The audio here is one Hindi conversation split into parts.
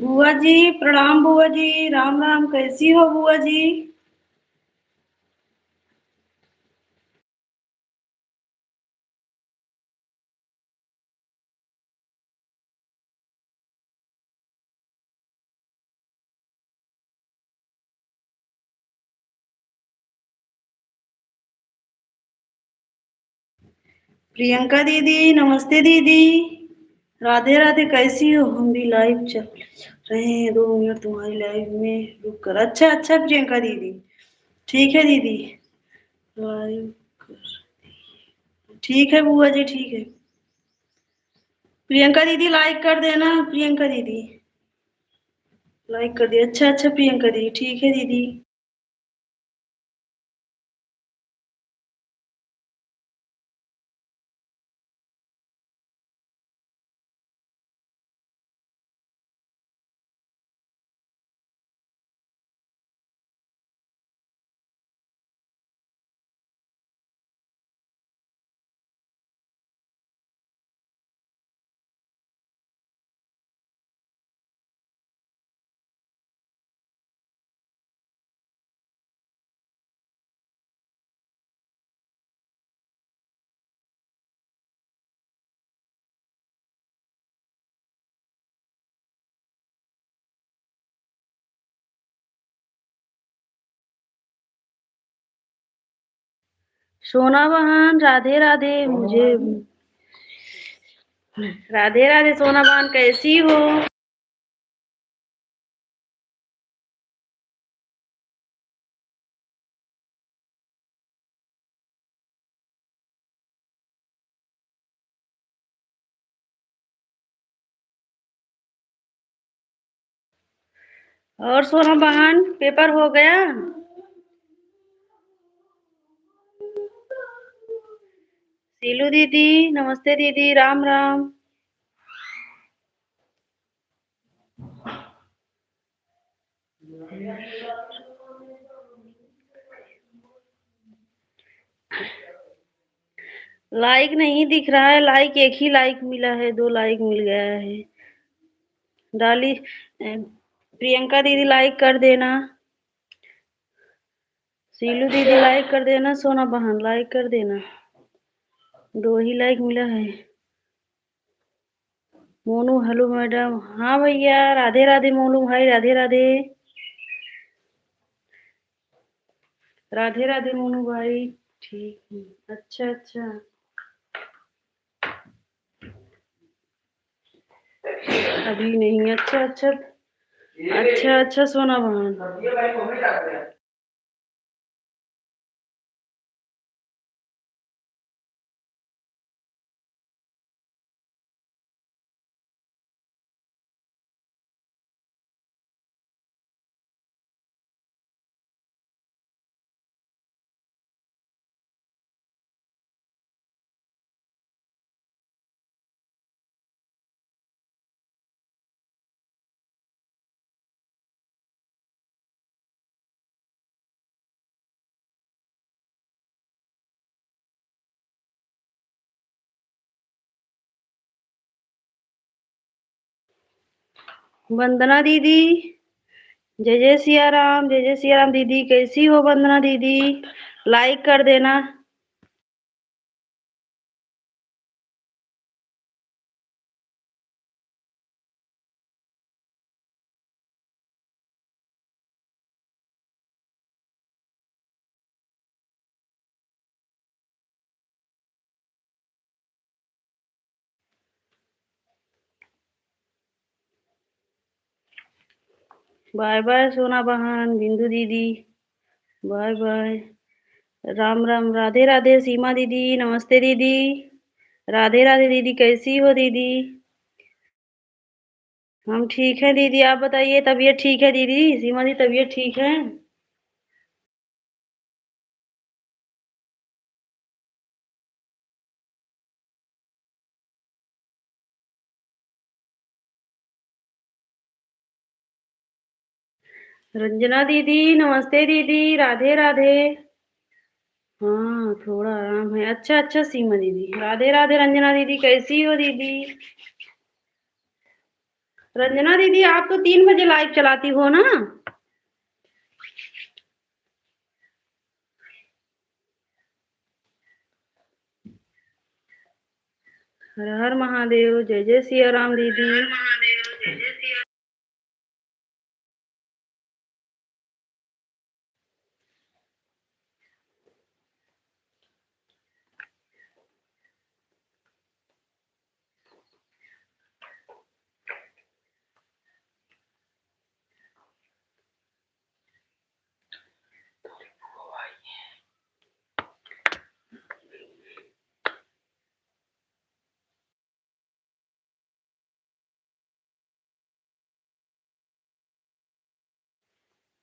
बुआ जी प्रणाम। बुआ जी राम राम। कैसी हो बुआ जी? प्रियंका दीदी नमस्ते दीदी। राधे राधे। कैसी हो? हम भी लाइव चल रहे हैं। 2 मिनट तुम्हारी लाइव में रुक कर। अच्छा अच्छा प्रियंका दीदी। ठीक है दीदी। लाइव कर। ठीक है बुआ जी ठीक है। प्रियंका दीदी लाइक कर देना। प्रियंका दीदी लाइक कर दिया। अच्छा अच्छा प्रियंका दीदी ठीक है दीदी। सोना बहन राधे राधे। मुझे राधे राधे सोना बहन कैसी हो? और सोना बहन पेपर हो गया? सीलू दीदी नमस्ते दीदी राम राम। लाइक नहीं दिख रहा है। लाइक एक ही लाइक मिला है। 2 लाइक मिल गया है। डाली प्रियंका दीदी लाइक कर देना। सीलू दीदी लाइक कर देना। सोना बहन लाइक कर देना। 2 ही लाइक मिला है। Monu hello madam. हाँ भैया राधे राधे। मोनू भाई राधे राधे। राधे राधे मोनू भाई। ठीक है। अच्छा अच्छा। अभी नहीं। अच्छा अच्छा। अच्छा अच्छा सोना बहन। वंदना दीदी जय जय सिया राम। जय जय सिया राम दीदी। कैसी हो वंदना दीदी? लाइक कर देना। बाय बाय सोना बहन। बिंदु दीदी बाय बाय। राम राम। राधे राधे सीमा दीदी नमस्ते दीदी। राधे राधे दीदी। कैसी हो दीदी? हम ठीक है दीदी। आप बताइए तबीयत ठीक है दीदी? सीमा दी तबीयत ठीक है? रंजना दीदी नमस्ते दीदी। राधे राधे। हाँ थोड़ा आराम है। अच्छा अच्छा सीमा दीदी। राधे राधे रंजना दीदी। कैसी हो दीदी? रंजना दीदी, आप तो 3 बजे लाइव चलाती हो ना? हर हर महादेव, जय जय सिया राम दीदी।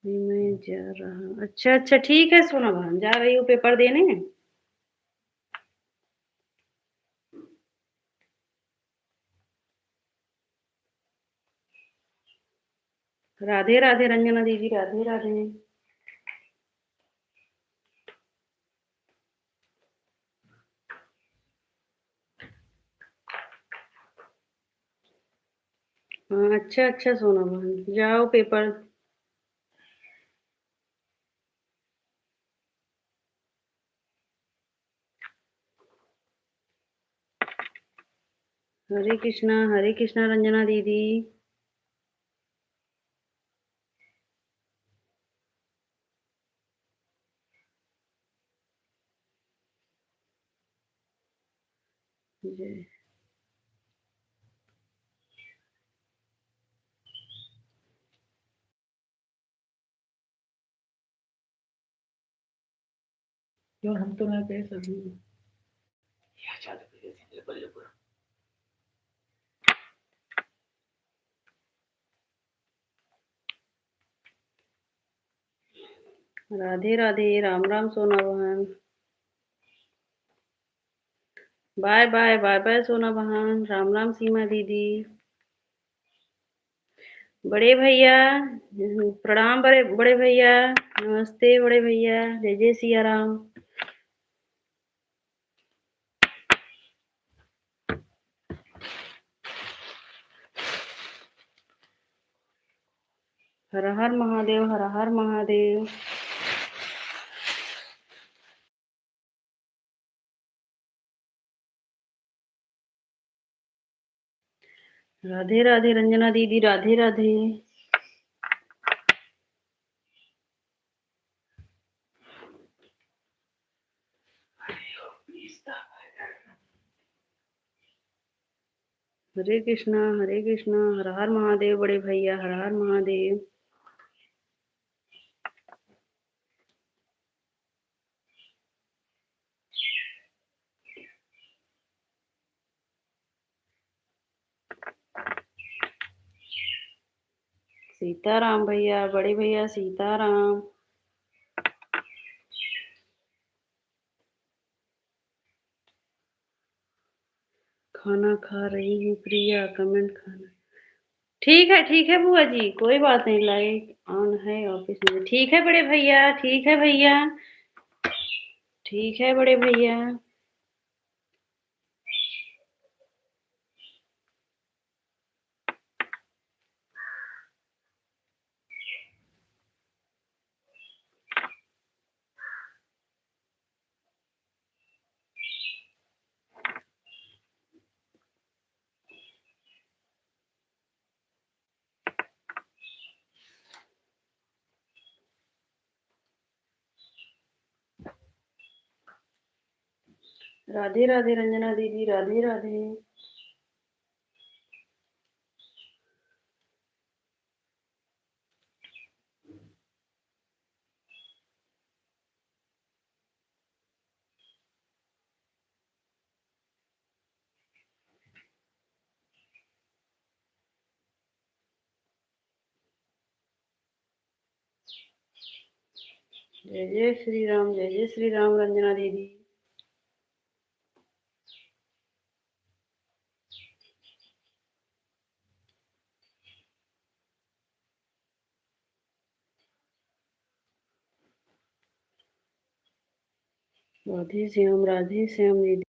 मैं जा रहा, अच्छा अच्छा ठीक है सोना बहन, जा रही हूँ पेपर देने। राधे राधे रंजना दीदी, राधे राधे। हाँ अच्छा अच्छा सोना बहन, जाओ पेपर। हरे कृष्णा रंजना दीदी। जय। क्यों हम तो ना गए सभी। राधे राधे, राम राम सोना बहन। बाय बाय, बाय बाय सोना बहन, राम राम सीमा दीदी। बड़े भैया, प्रणाम बड़े बड़े भैया। नमस्ते बड़े भैया, जय जय सिया राम। हर हर महादेव, हर हर महादेव। राधे राधे रंजना दीदी, राधे राधे। हरे कृष्णा, हर हर महादेव बड़े भैया, हर हर महादेव। सीताराम भैया, बड़े भैया सीताराम। खाना खा रही हूँ प्रिया, कमेंट खाना। ठीक है बुआ जी, कोई बात नहीं, लाइट ऑन है ऑफिस में। ठीक है बड़े भैया, ठीक है भैया, ठीक है बड़े भैया। राधे राधे रंजना दीदी, राधे राधे। जय जय श्री राम, जय जय श्री राम रंजना दीदी। राधे श्याम दीदी।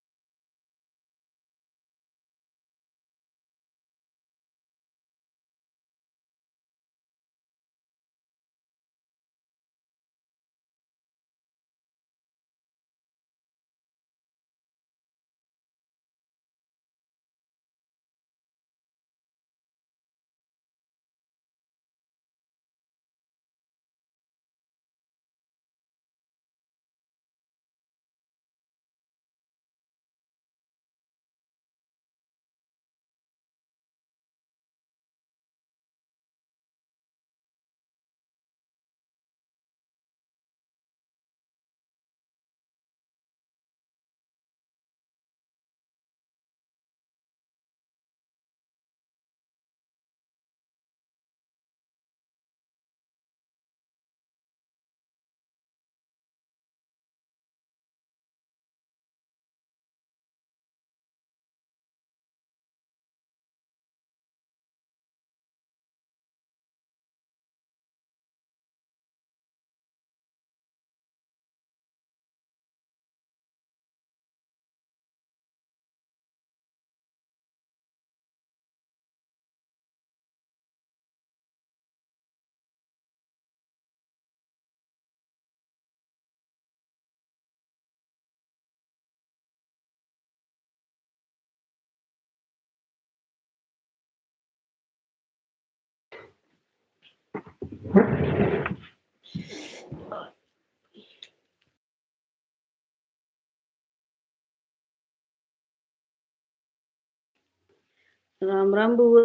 राम राम बुआ।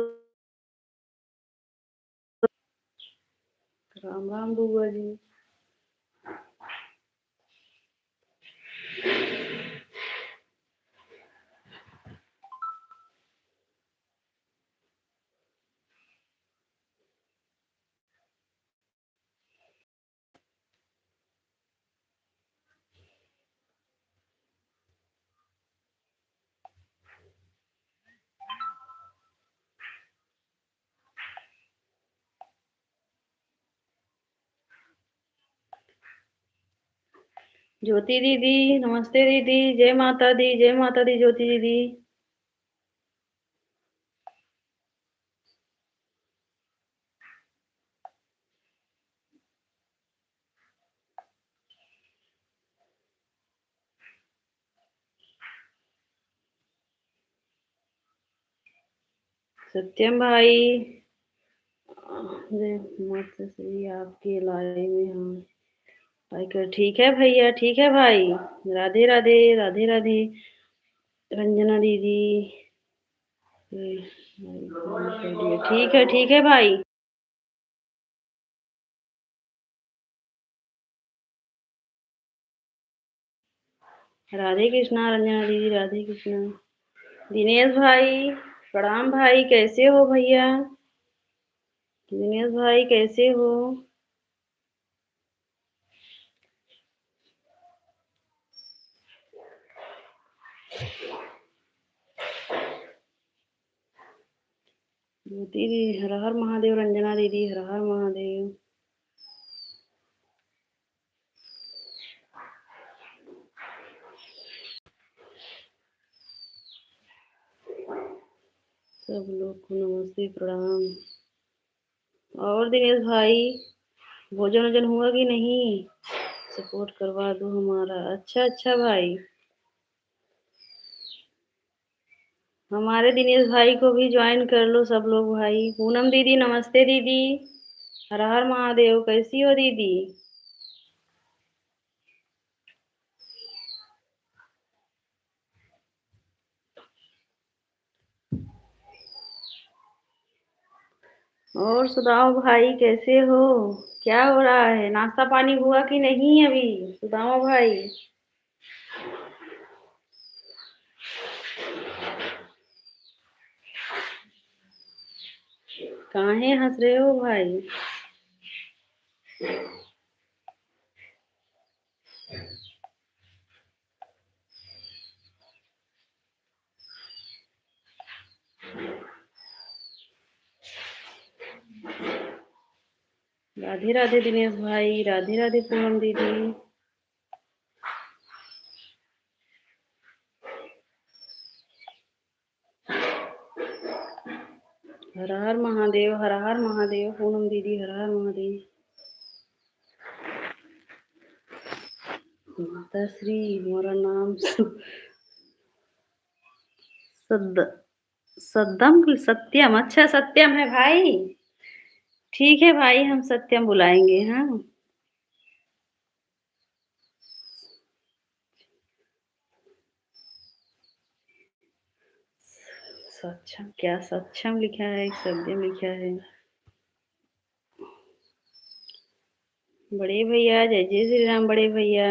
राम राम बुआ जी। ज्योति दीदी नमस्ते दीदी, जय माता दी, जय माता दी ज्योति दीदी। सत्यम भाई, जय माता श्री, आपके लाइव में हम भाई कर। ठीक है भैया, ठीक है भाई। राधे राधे, राधे राधे। रंजना दीदी, ठीक है भाई। राधे कृष्णा रंजना दीदी, राधे कृष्णा। दिनेश भाई प्रणाम भाई, कैसे हो भैया? दिनेश भाई कैसे हो? दीदी हर हर महादेव। रंजना दीदी हर हर महादेव। सब लोग को नमस्ते प्रणाम। और दिनेश भाई, भोजन वोजन हुआ कि नहीं? सपोर्ट करवा दो हमारा। अच्छा अच्छा भाई, हमारे दिनेश भाई को भी ज्वाइन कर लो सब लोग भाई। पूनम दीदी नमस्ते दीदी, हर हर महादेव। कैसी हो दीदी? और सुदामा भाई कैसे हो? क्या हो रहा है? नाश्ता पानी हुआ कि नहीं अभी सुदामा भाई? काहे हंस रहे हो भाई? राधे राधे दिनेश भाई, राधे राधे पूनम दीदी। हर हर महादेव, हर हर महादेव। पूनम दीदी हर हर महादेव। माता श्री, हमारा नाम सद सद्दम की सत्यम। अच्छा सत्यम है भाई। ठीक है भाई, हम सत्यम बुलाएंगे। हाँ, सक्षम क्या? सक्षम लिखा है, सत्यम लिखा है। बड़े भैया जय जय श्री राम। बड़े भैया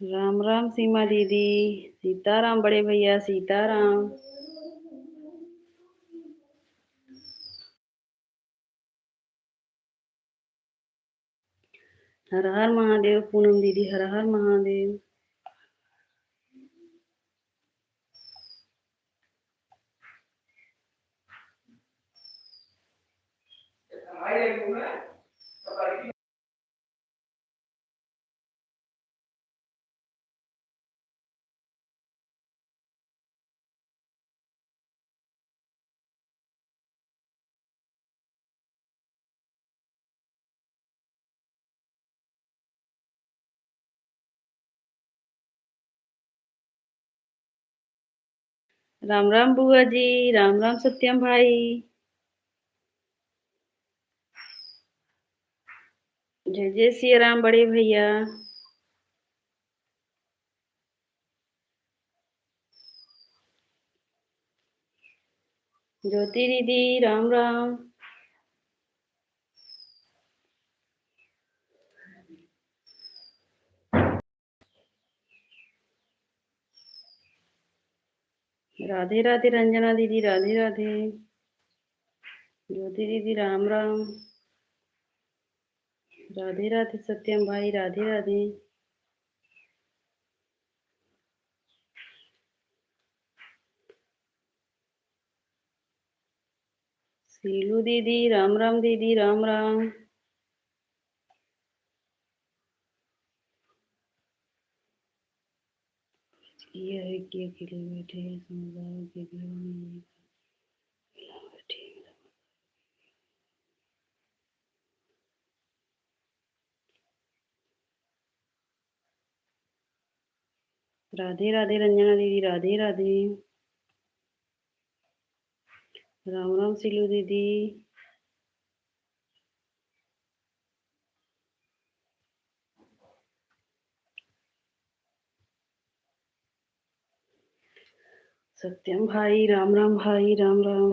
राम राम। सीमा दीदी सीताराम। बड़े भैया सीताराम। हर हर महादेव। पूनम दीदी हर हर महादेव। राम राम बुआ जी, राम राम सत्यम भाई। जय जय श्री राम बड़े भैया। ज्योति दीदी राम राम। राधे राधे रंजना दीदी राधे राधे। ज्योति दीदी राम राम। राधे राधे सत्यम भाई राधे राधे। सीलू दीदी राम राम दीदी राम राम। ये है कि अकेले बैठे हैं समझदारों के घर में बैठे। राधे राधे रंजना दीदी राधे राधे। राम राम सीलू दीदी। सत्यम भाई राम राम भाई राम राम।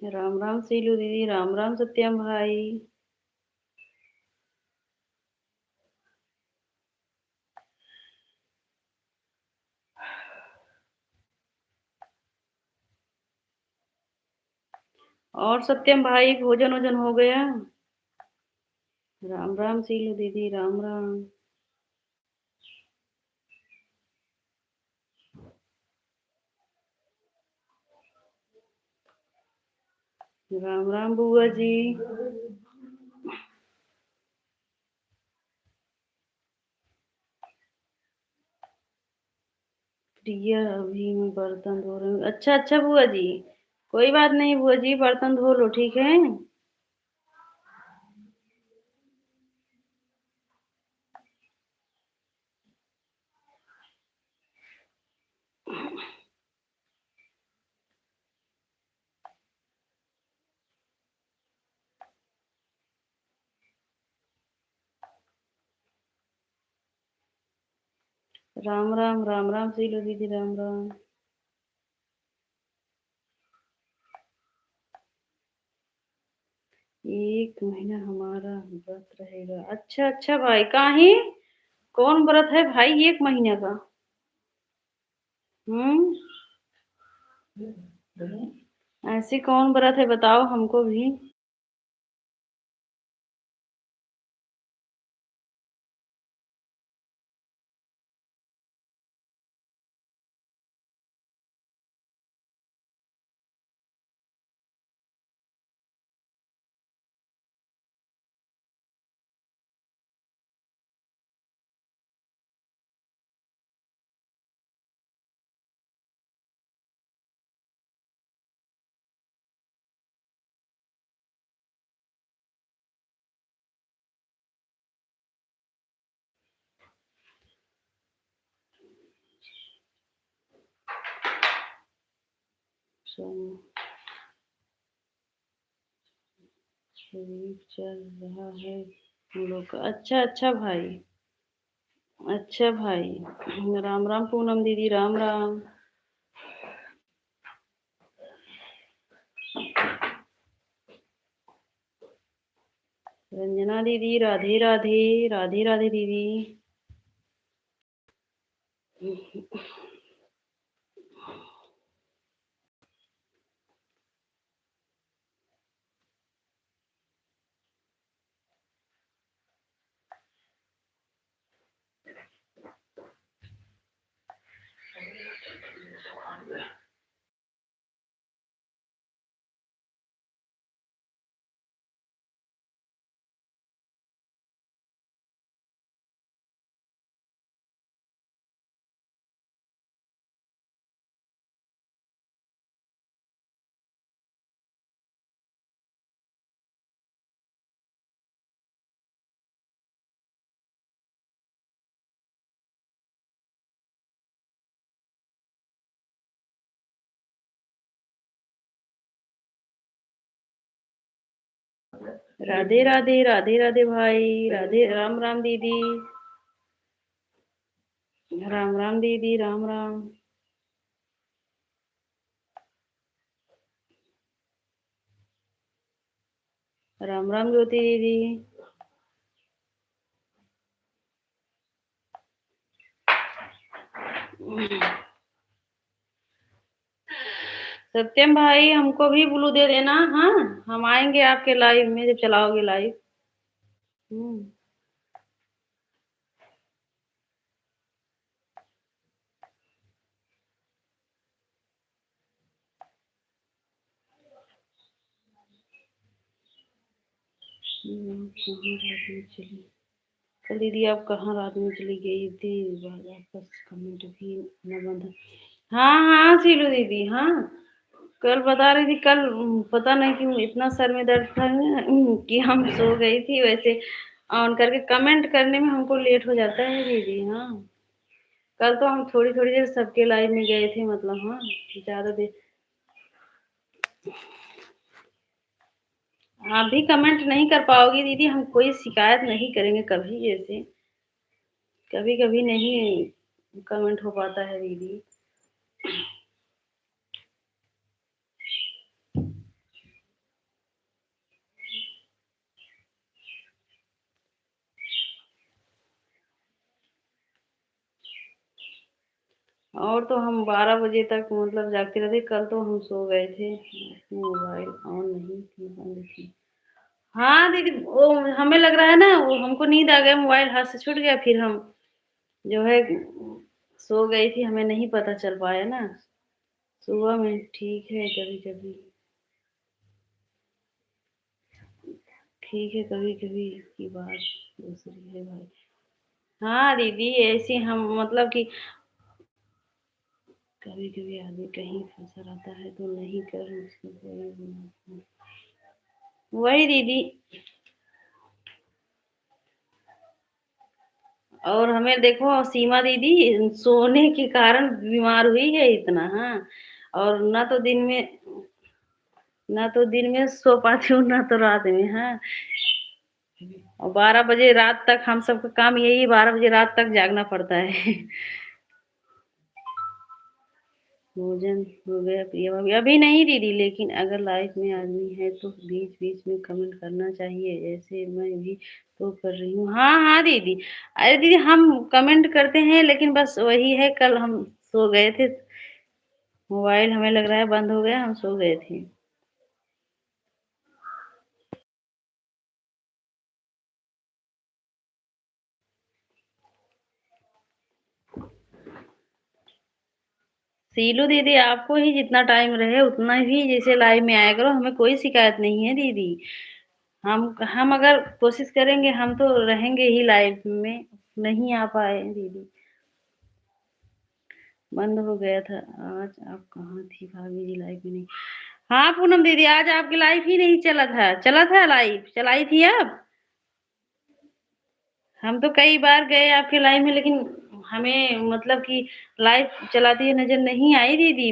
राम राम सीलू दीदी राम राम सत्यम भाई। और सत्यम भाई भोजन वोजन हो गया। राम राम सीलू दीदी राम राम। राम राम बुआ जी। प्रिया अभी मैं बर्तन धो रही हूँ। अच्छा अच्छा बुआ जी। कोई बात नहीं बुआ जी बर्तन धो लो ठीक है। राम राम राम राम सीलू दीदी राम राम। एक महीना हमारा व्रत रहेगा। अच्छा अच्छा भाई काहे कौन व्रत है भाई एक महीने का। हम्म। ऐसी कौन व्रत है बताओ हमको भी। शरीफ चल रहा है हम लोग का। अच्छा अच्छा भाई। अच्छा भाई राम राम पूनम दीदी राम राम। रंजना दीदी राधे राधे। राधे राधे दीदी। राधे राधे, राधे राधे भाई, राधे राम राम दीदी, राम राम दीदी, राम राम। राम राम ज्योति दीदी। सत्यम भाई, हमको भी ब्लू दे देना। हाँ, हम आएंगे आपके लाइव में जब चलाओगे लाइव। हम्म। कहाँ रात में चली कल दीदी, आप कहाँ रात में चली गई थी? वापस कमेंट भी न बंद। हाँ हाँ सीलू दीदी, हाँ कल बता रही थी। कल पता नहीं क्यों इतना सर में दर्द था कि हम सो गई थी। वैसे ऑन करके कमेंट करने में हमको लेट हो जाता है दीदी। हाँ, कल तो हम थोड़ी थोड़ी देर सबके लाइव में गए थे, मतलब हाँ ज्यादा देर। आप भी कमेंट नहीं कर पाओगी दीदी, हम कोई शिकायत नहीं करेंगे कभी। जैसे कभी कभी नहीं कमेंट हो पाता है दीदी। और तो हम 12 बजे तक मतलब जागते रहते। कल तो हम सो गए थे, मोबाइल ऑन नहीं थी, बंद थी। हाँ दीदी, वो हमें लग रहा है ना, वो हमको नींद आ गया, मोबाइल हाथ से छूट गया, फिर हम जो है सो गई थी, हमें नहीं पता चल पाया ना। सुबह में ठीक है कभी कभी, ठीक है कभी कभी की बात दूसरी है भाई। हाँ दीदी, ऐसे हम मतलब कि कभी कभी आदमी कहीं फंसा रहता है तो नहीं कर उसको वही दीदी। और हमें देखो सीमा दीदी सोने के कारण बीमार हुई है इतना। हाँ, और ना तो दिन में सो पाती हूँ ना तो रात में। हाँ, और 12 बजे रात तक हम सबका काम यही, 12 बजे रात तक जागना पड़ता है। भोजन हो गया पिया अभी अभी नहीं दीदी, लेकिन अगर लाइफ में आदमी है तो बीच बीच में कमेंट करना चाहिए, जैसे मैं भी तो कर रही हूँ। हाँ हाँ दीदी, अरे दीदी हम कमेंट करते हैं, लेकिन बस वही है, कल हम सो गए थे, मोबाइल हमें लग रहा है बंद हो गया, हम सो गए थे। सीलू दीदी, आपको ही जितना टाइम रहे उतना ही जैसे लाइव में आया करो, हमें कोई शिकायत नहीं है दीदी। हम अगर कोशिश करेंगे हम तो रहेंगे ही लाइव में। नहीं आ पाए दीदी, बंद हो गया था। आज आप कहाँ थी भाभी जी, लाइव में नहीं? हाँ पूनम दीदी, आज आपकी लाइव ही नहीं चला था। चला था लाइव, चलाई थी आप? हम तो कई बार गए आपके लाइव में, लेकिन हमें मतलब कि लाइव चलाती हुई नजर नहीं आई दीदी।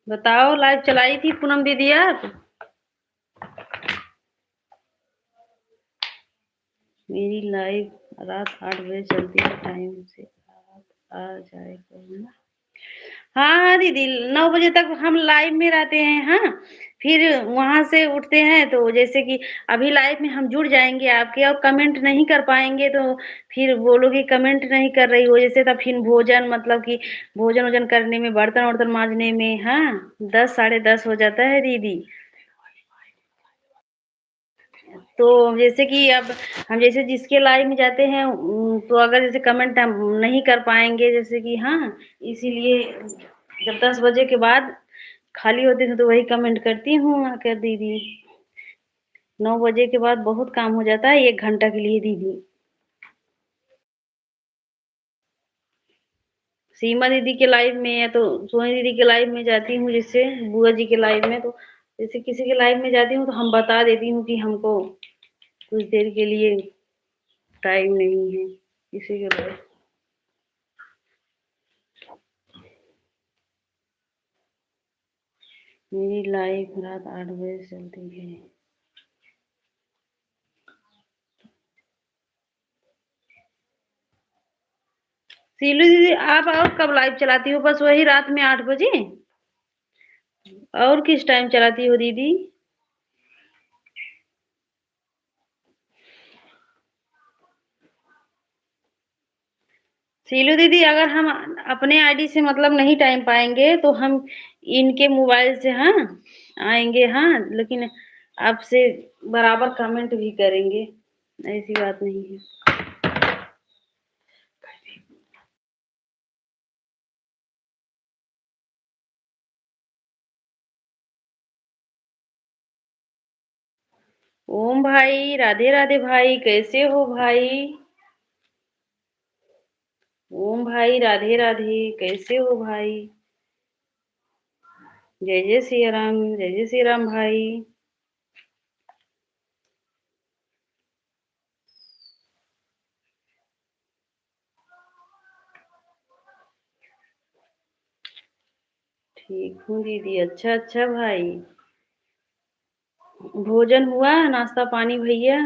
बताओ, लाइव चलाई थी पूनम दीदी आप? मेरी लाइव रात 8 बजे चलती है, टाइम से आप आ जाए करो ना। हाँ हाँ दीदी, 9 बजे तक हम लाइव में रहते हैं। हाँ, फिर वहां से उठते हैं तो जैसे कि अभी लाइव में हम जुड़ जाएंगे आपके, और कमेंट नहीं कर पाएंगे तो फिर बोलोगे कमेंट नहीं कर रही हो जैसे, तब फिर भोजन मतलब कि भोजन वोजन करने में, बर्तन वर्तन मांजने में, हाँ 10 साढ़े 10 हो जाता है दीदी। तो जैसे कि अब हम जैसे जिसके लाइव में जाते हैं तो अगर जैसे कमेंट हम नहीं कर पाएंगे जैसे कि, हाँ इसीलिए जब 10 बजे के बाद खाली होते थे तो वही कमेंट करती हूँ आकर दीदी। 9 बजे के बाद बहुत काम हो जाता है, 1 घंटा के लिए दीदी। सीमा दीदी के लाइव में या तो सोनी दीदी के लाइव में जाती हूँ, जैसे बुआ जी के लाइव में, तो जैसे किसी के लाइव में जाती हूँ तो हम बता देती हूँ कि हमको कुछ देर के लिए टाइम नहीं है किसी के लाइव। मेरी लाइफ रात 8 बजे से चलती है। सीलू दीदी, आप और कब लाइव चलाती हो? बस वही रात में 8 बजे? और किस टाइम चलाती हो दीदी? सीलू दीदी, अगर हम अपने आईडी से मतलब नहीं टाइम पाएंगे तो हम इनके मोबाइल से, हाँ, आएंगे, हाँ, लेकिन आपसे बराबर कमेंट भी करेंगे, ऐसी बात नहीं है। ओम भाई, राधे राधे भाई, कैसे हो भाई? ओम भाई, राधे राधे, कैसे हो भाई? जय जय सिया राम, जय जय श्री राम भाई। ठीक हूँ दीदी। अच्छा अच्छा भाई, भोजन हुआ, नाश्ता पानी भैया?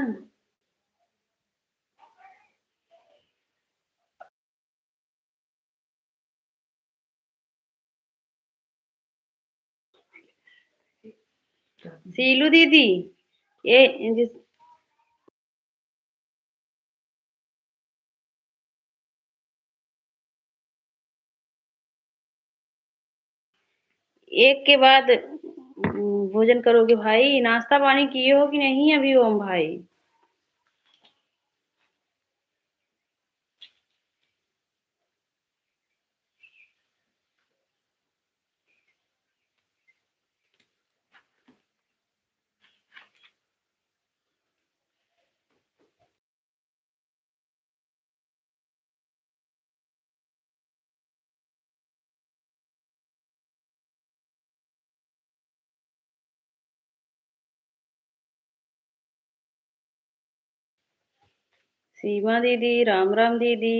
सीलू दीदी, ये एक के बाद भोजन करोगे भाई? नाश्ता पानी किए हो कि नहीं अभी ओम भाई? सीमा दीदी, राम राम दीदी।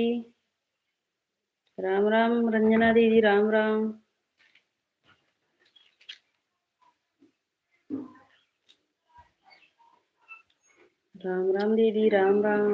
राम राम रंजना दीदी, राम राम। राम राम दीदी, राम राम।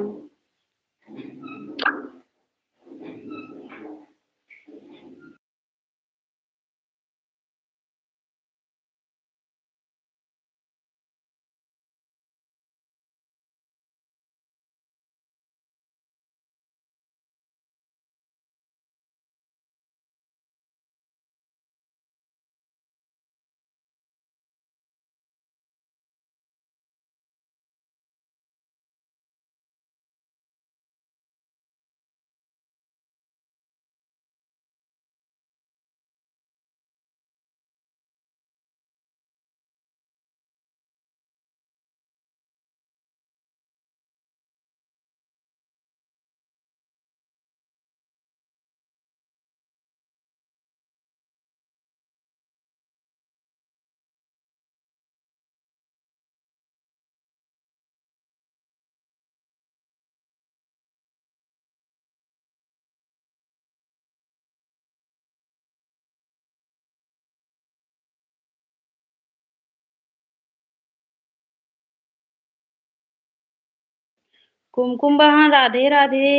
कुमकुम बहन, राधे राधे।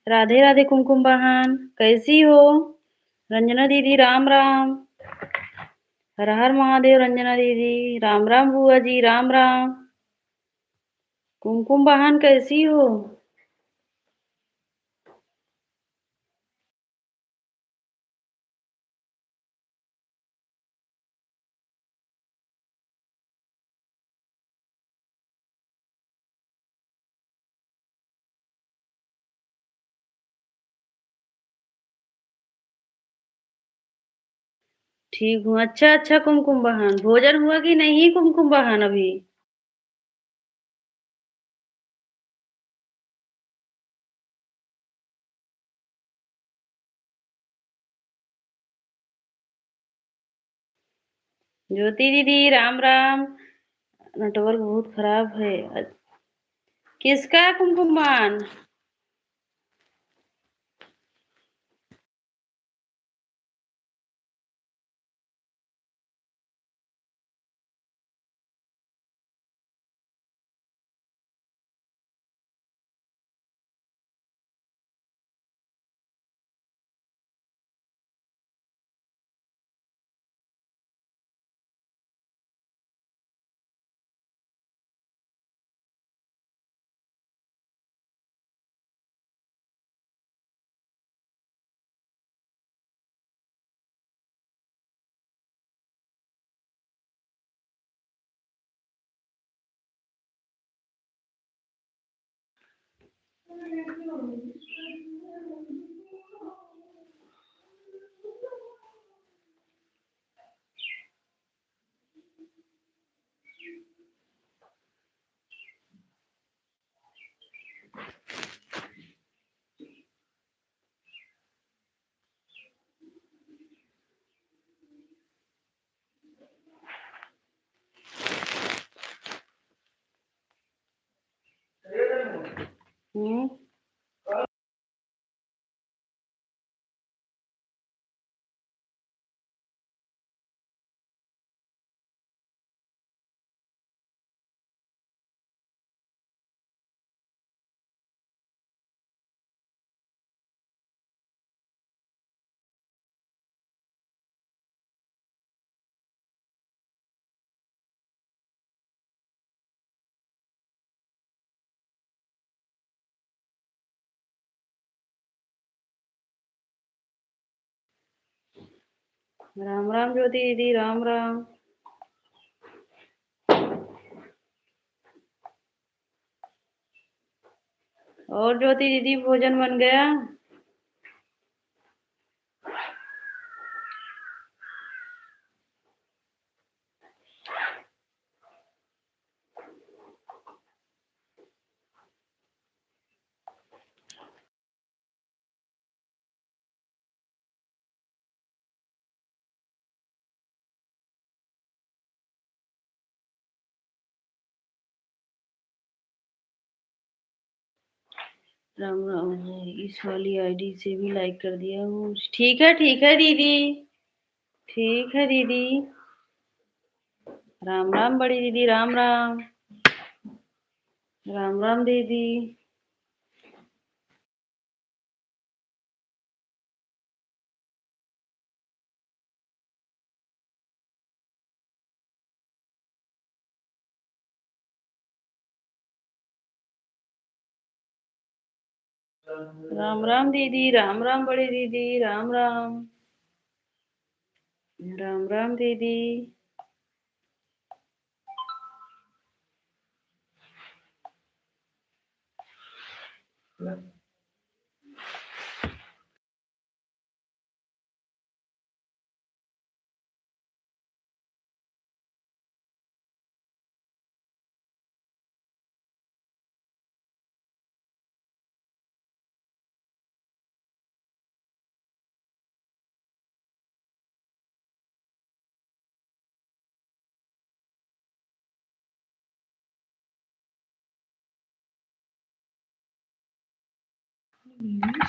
राधे राधे कुमकुम बहन, कैसी हो? रंजना दीदी, राम राम। हर हर महादेव रंजना दीदी। राम राम बुआ जी, राम राम। कुमकुम बहन, कैसी हो? ठीक हूँ। अच्छा अच्छा कुमकुम बहन, भोजन हुआ कि नहीं कुमकुम बहन अभी? ज्योति दीदी, राम राम। नेटवर्क बहुत खराब है। किसका कुमकुम बहन? हम्म। राम राम ज्योति दीदी, राम राम। और ज्योति दीदी, भोजन बन गया? राम राम है, इस वाली आईडी से भी लाइक कर दिया हूँ। ठीक है दीदी, ठीक है दीदी। राम राम बड़ी दीदी, राम राम। राम राम दीदी। राम राम दीदी, राम राम बड़ी दीदी, राम राम। राम राम दीदी।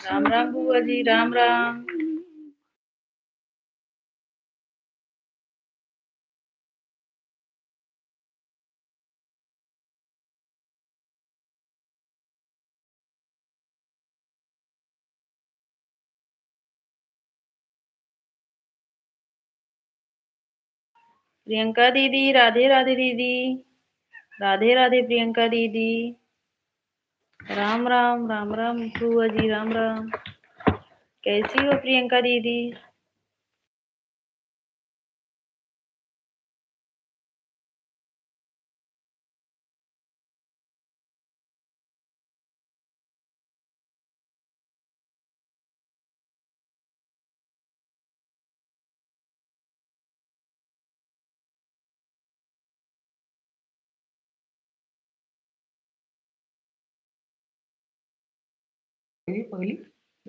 राम राम बुआ जी, राम राम। प्रियंका दीदी, राधे राधे दीदी। राधे राधे प्रियंका दीदी। राम राम, राम राम बुआ जी, राम राम। कैसी हो प्रियंका दीदी?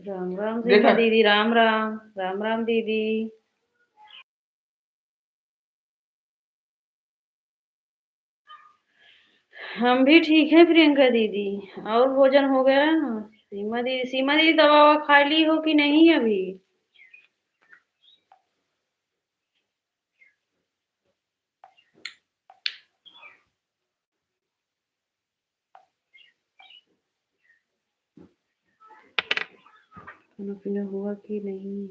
राम राम सीमा दीदी, राम राम। राम राम दीदी। हम भी ठीक है प्रियंका दीदी। और भोजन हो गया? सीमा दीदी, सीमा दीदी दवा ववा खा ली हो कि नहीं अभी? खाना पीना हुआ कि नहीं?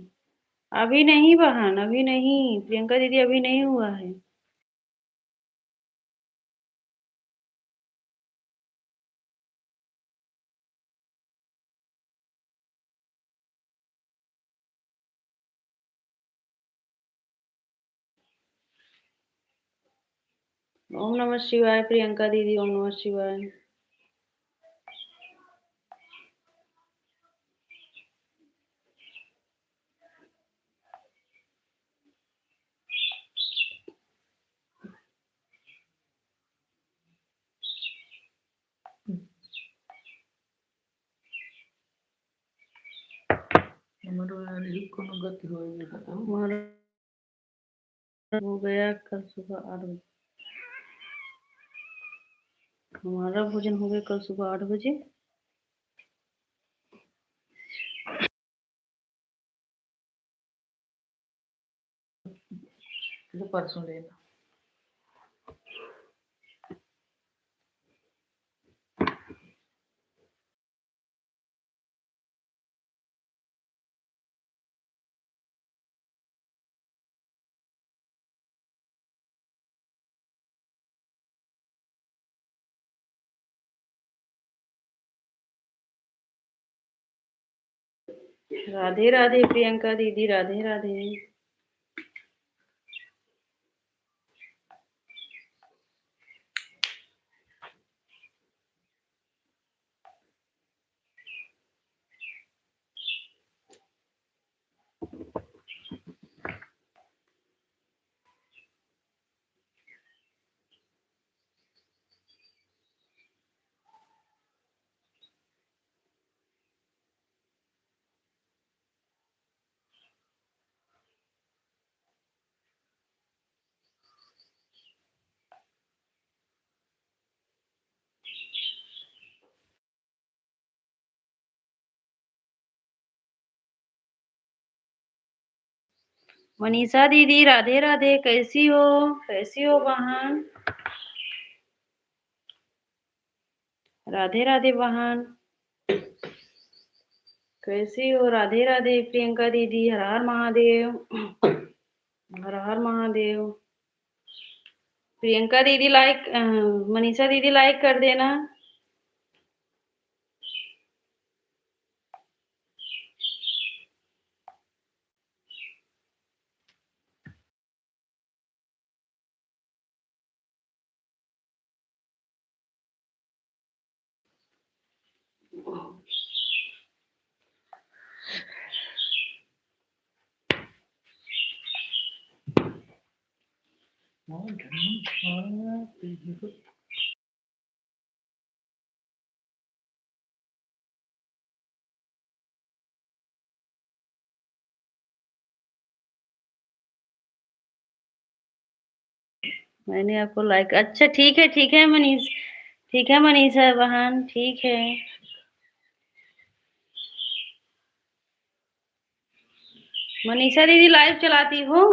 अभी नहीं बहन, अभी नहीं प्रियंका दीदी, अभी नहीं हुआ है। ओम नमः शिवाय प्रियंका दीदी, ओम नमः शिवाय। हमारा हो गया कल सुबह 8 बजे। हमारा भोजन हो गया कल सुबह 8 बजे। परसों लेना। राधे राधे प्रियंका दीदी, राधे राधे। मनीषा दीदी, राधे राधे। कैसी हो? कैसी हो बहन? राधे राधे बहन, कैसी हो? राधे राधे प्रियंका दीदी, हर हर महादेव, हर हर महादेव। प्रियंका दीदी लाइक, मनीषा दीदी लाइक कर देना। मैंने आपको लाइक, अच्छा ठीक है, ठीक है मनीष, ठीक है मनीषा बहन, ठीक है। मनीषा दीदी लाइव चलाती हो?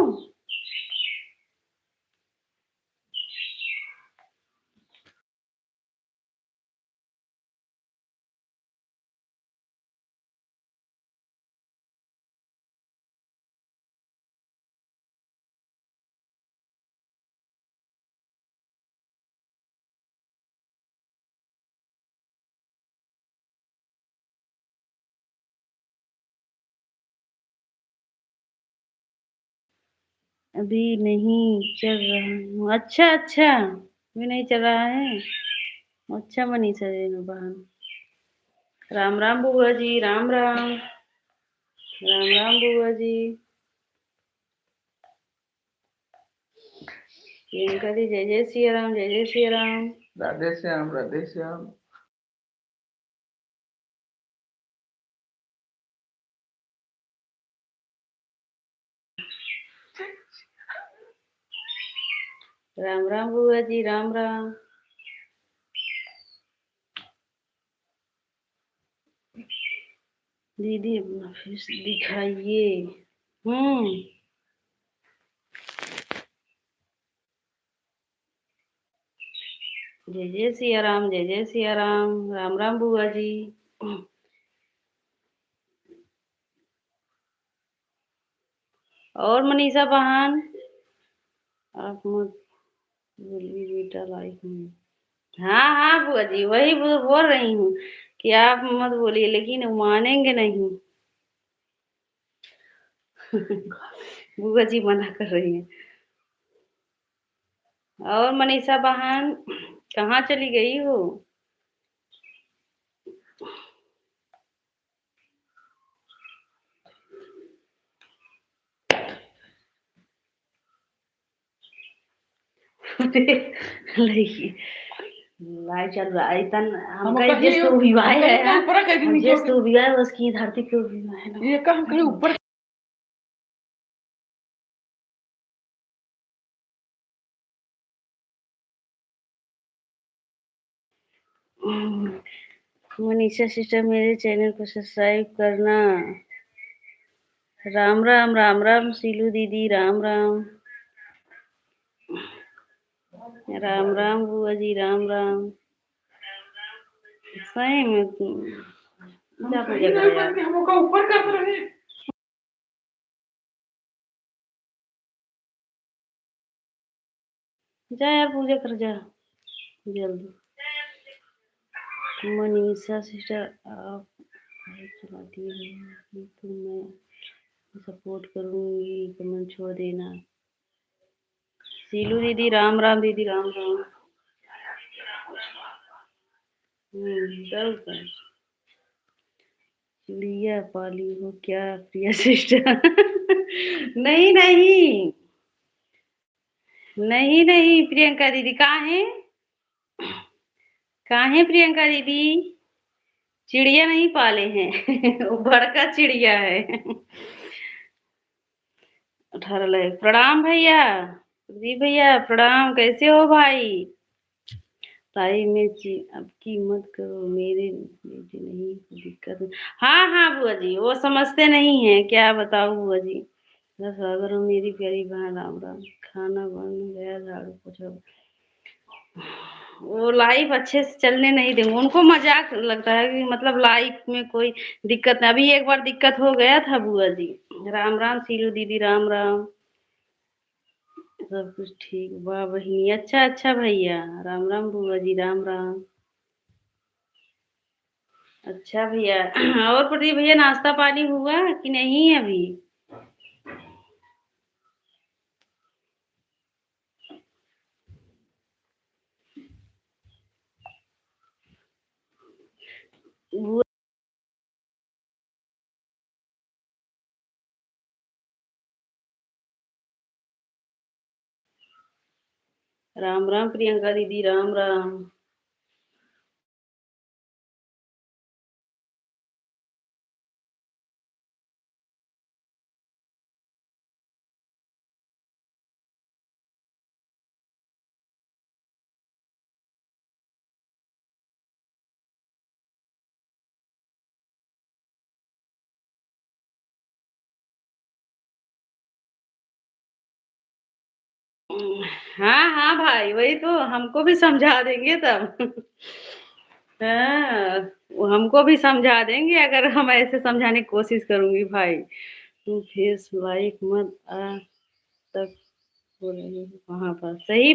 अभी नहीं चल रहा हूँ। अच्छा अच्छा, अभी नहीं चल रहा है। अच्छा मनीषा दीदी बहन, राम राम बुआ जी, राम राम, राम राम बुआ जी। प्रियंका दी, जय जय सिया राम, जय जय सिया राम। राधे श्याम, राधे श्याम। राम राम बुआ जी, राम राम। दीदी अपना फेस दिखाइए। जय जय सिया राम, जय जय सिया राम, राम राम बुआ जी। और मनीषा बहन, आप मत बोलिए बेटा लाइफ में। हाँ हाँ बुआ जी, वही बोल रही हूँ कि आप मत बोलिए, लेकिन मानेंगे नहीं। बुआ जी मना कर रही हैं। और मनीषा बहन, कहाँ चली गई हो? लाइव चल रहा है तन हमका जिस तो विवाह है जिस तो विवाह है उसकी धरती पे विवाह है ना ये का हम कहीं ऊपर मनीषा सिस्टर मेरे चैनल को सब्सक्राइब करना। राम राम राम राम सीलू दीदी राम राम राम राम बुआ जी राम राम। सही में पूजा पूजा कर यार हमको ऊपर कर रहे जा यार पूजा कर जा जल्दी। मनीषा सिस्टर आप चलाती है तो मैं सपोर्ट करूंगी कमेंट छोड़ देना। सीलू दीदी राम राम दीदी राम राम। कर चिड़िया पाली हो क्या प्रिया सिस्टर नहीं नहीं नहीं नहीं प्रियंका दीदी कहाँ है प्रियंका दीदी। चिड़िया नहीं पाले हैं वो बड़का चिड़िया है 18 लाख प्रणाम भैया प्रदीप भैया प्रणाम कैसे हो भाई। ताई मिर्ची अब की मत करो मेरे बेटे नहीं दिक्कत। हाँ हाँ बुआ जी वो समझते नहीं है क्या बताओ बुआ जी। बस अगर हो मेरी प्यारी बहन राम राम। खाना बन गया झाड़ू पोछा वो लाइफ अच्छे से चलने नहीं देंगे उनको मजाक लगता है कि मतलब लाइफ में कोई दिक्कत नहीं। अभी एक बार दिक्कत हो गया था बुआ जी। राम राम सीलू दीदी राम राम। सब कुछ ठीक वाह बहिनी अच्छा अच्छा भैया राम राम बुआ जी राम राम। अच्छा भैया और प्रदीप भैया नाश्ता पानी हुआ कि नहीं अभी। बुआ राम राम प्रियंका दीदी राम राम। हाँ हाँ भाई वही तो हमको भी समझा देंगे तब हाँ वो हमको भी समझा देंगे अगर हम ऐसे समझाने की कोशिश करूंगी भाई। तुम फेस लाइक मत आ तक बोलेंगे वहां पर सही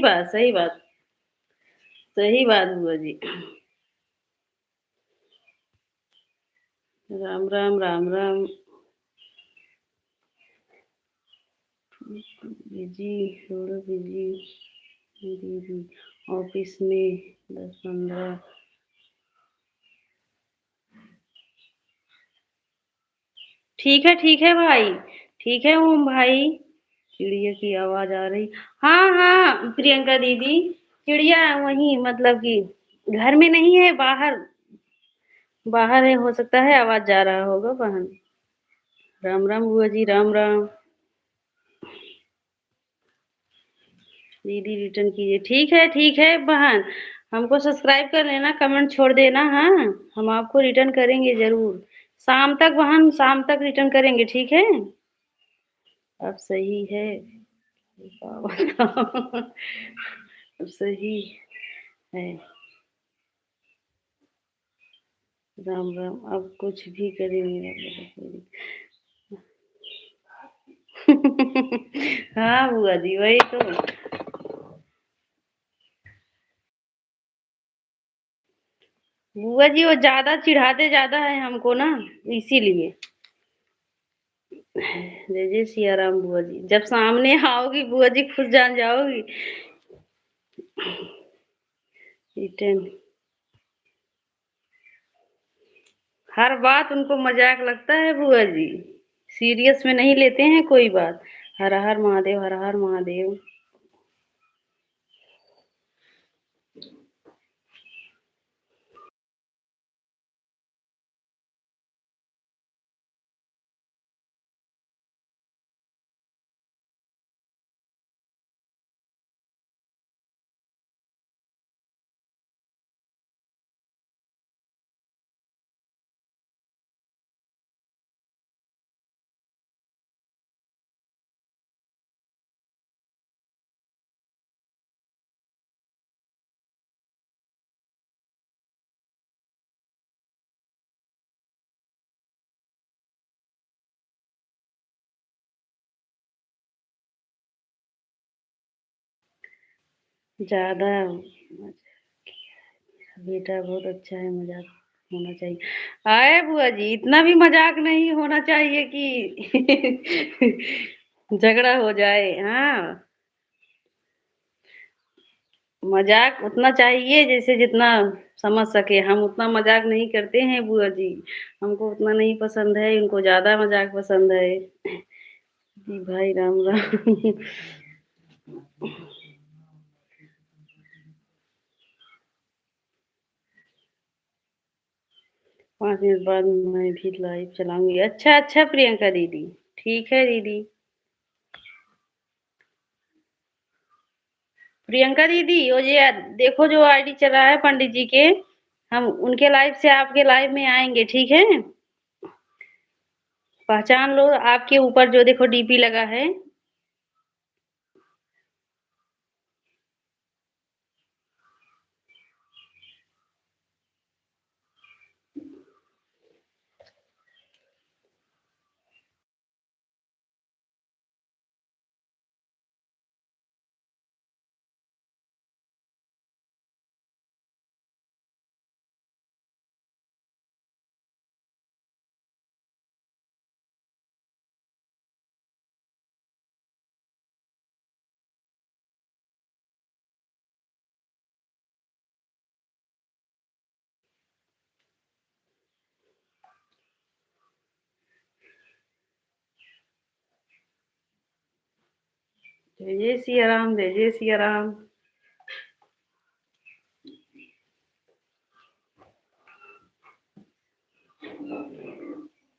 बात बुआ जी। राम राम राम राम। बिजी थोड़ा बिजी दीदी ऑफिस में 10-15। ठीक है भाई ठीक है ओम भाई। चिड़िया की आवाज आ रही। हाँ हाँ प्रियंका दीदी चिड़िया वही मतलब कि घर में नहीं है बाहर बाहर है हो सकता है आवाज जा रहा होगा बहन। राम राम बुआ जी राम राम। दीदी रिटर्न कीजिए ठीक है बहन। हमको सब्सक्राइब कर लेना कमेंट छोड़ देना हाँ। हम आपको रिटर्न करेंगे जरूर। शाम तक बहन शाम तक रिटर्न करेंगे ठीक है। अब सही है अब सही है। राम राम अब कुछ भी करे मेरा बेटा कोई हाँ बुआ जी वही तो। बुआ जी वो ज्यादा चिढ़ाते ज्यादा है हमको ना इसीलिए। जय जय सिया राम बुआ जी जब सामने आओगी बुआ जी खुद जान जाओगी। रिटर्न हर बात उनको मजाक लगता है बुआ जी। सीरियस में नहीं लेते हैं कोई बात। हर हर महादेव हर हर महादेव। ज़्यादा बेटा बहुत अच्छा है, मज़ाक होना चाहिए। आए बुआ जी, इतना भी मज़ाक नहीं होना चाहिए कि झगड़ा हो जाए, हाँ। मज़ाक उतना चाहिए जैसे जितना समझ सके, हम उतना मज़ाक नहीं करते हैं बुआ जी। हमको उतना नहीं पसंद है, इनको ज़्यादा मज़ाक पसंद है। जी भाई राम राम। 5 मिनट बाद मैं भी लाइव चलाऊँगी। अच्छा, अच्छा प्रियंका दीदी, ठीक है दीदी। प्रियंका दीदी, वो ये देखो जो आईडी चल रहा है पंडित जी के, हम उनके लाइव से आपके लाइव में आएँगे, ठीक है? पहचान लो, आपके ऊपर जो देखो डीपी लगा है। जय जय सिया राम, जय जय सिया राम।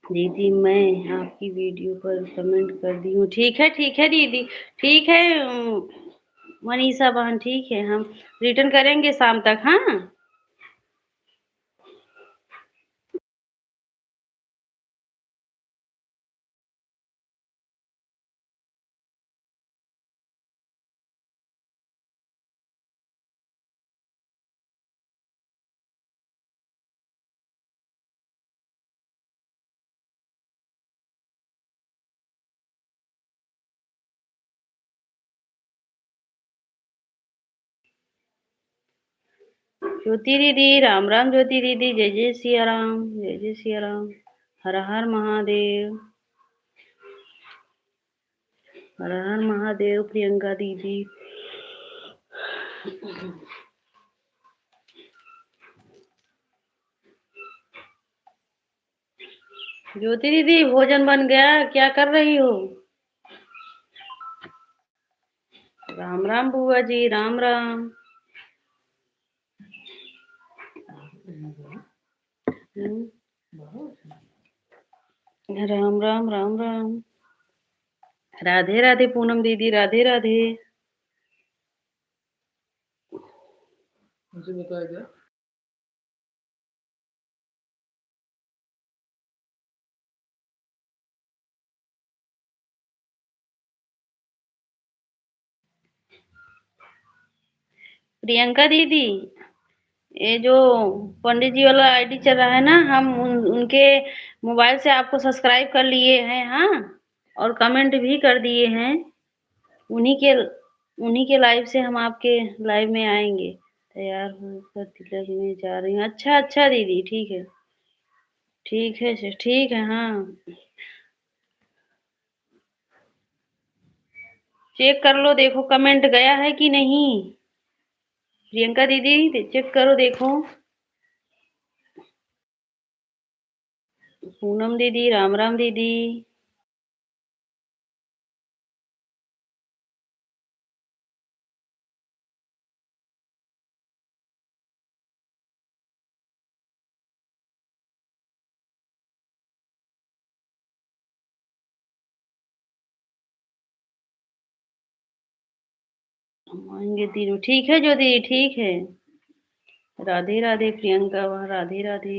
दीदी मैं आपकी वीडियो पर कमेंट कर दी हूँ। ठीक है दीदी, ठीक है मनीषा बहन, ठीक है, हम रिटर्न करेंगे शाम तक, हाँ। ज्योति दीदी, राम राम ज्योति दीदी, जय जय सिया राम, जय जय सिया राम। हर हर महादेव, हर हर महादेव प्रियंका दीदी। ज्योति दीदी, भोजन बन गया, क्या कर रही हो? राम राम बुआ जी, राम राम। हम्म, राम राम, राम राम। राधे राधे पूनम दीदी, राधे राधे। मुझे बताया क्या? प्रियंका दीदी, ये जो पंडित जी वाला आईडी चल रहा है ना, हम उनके मोबाइल से आपको सब्सक्राइब कर लिए हैं, हाँ। और कमेंट भी कर दिए हैं। उन्हीं के उन्हीं के लाइव से हम आपके लाइव में आएंगे। तैयार होकर तिलक में जा रही हूँ। अच्छा अच्छा दीदी, ठीक है, ठीक है, ठीक है, हाँ। चेक कर लो, देखो कमेंट गया है कि नहीं। प्रियंका दीदी चेक करो, देखो। पूनम दीदी, राम राम दीदी। हम आएंगे तीनों, ठीक है जो दीदी, ठीक है। राधे राधे प्रियंका, वहाँ राधे राधे।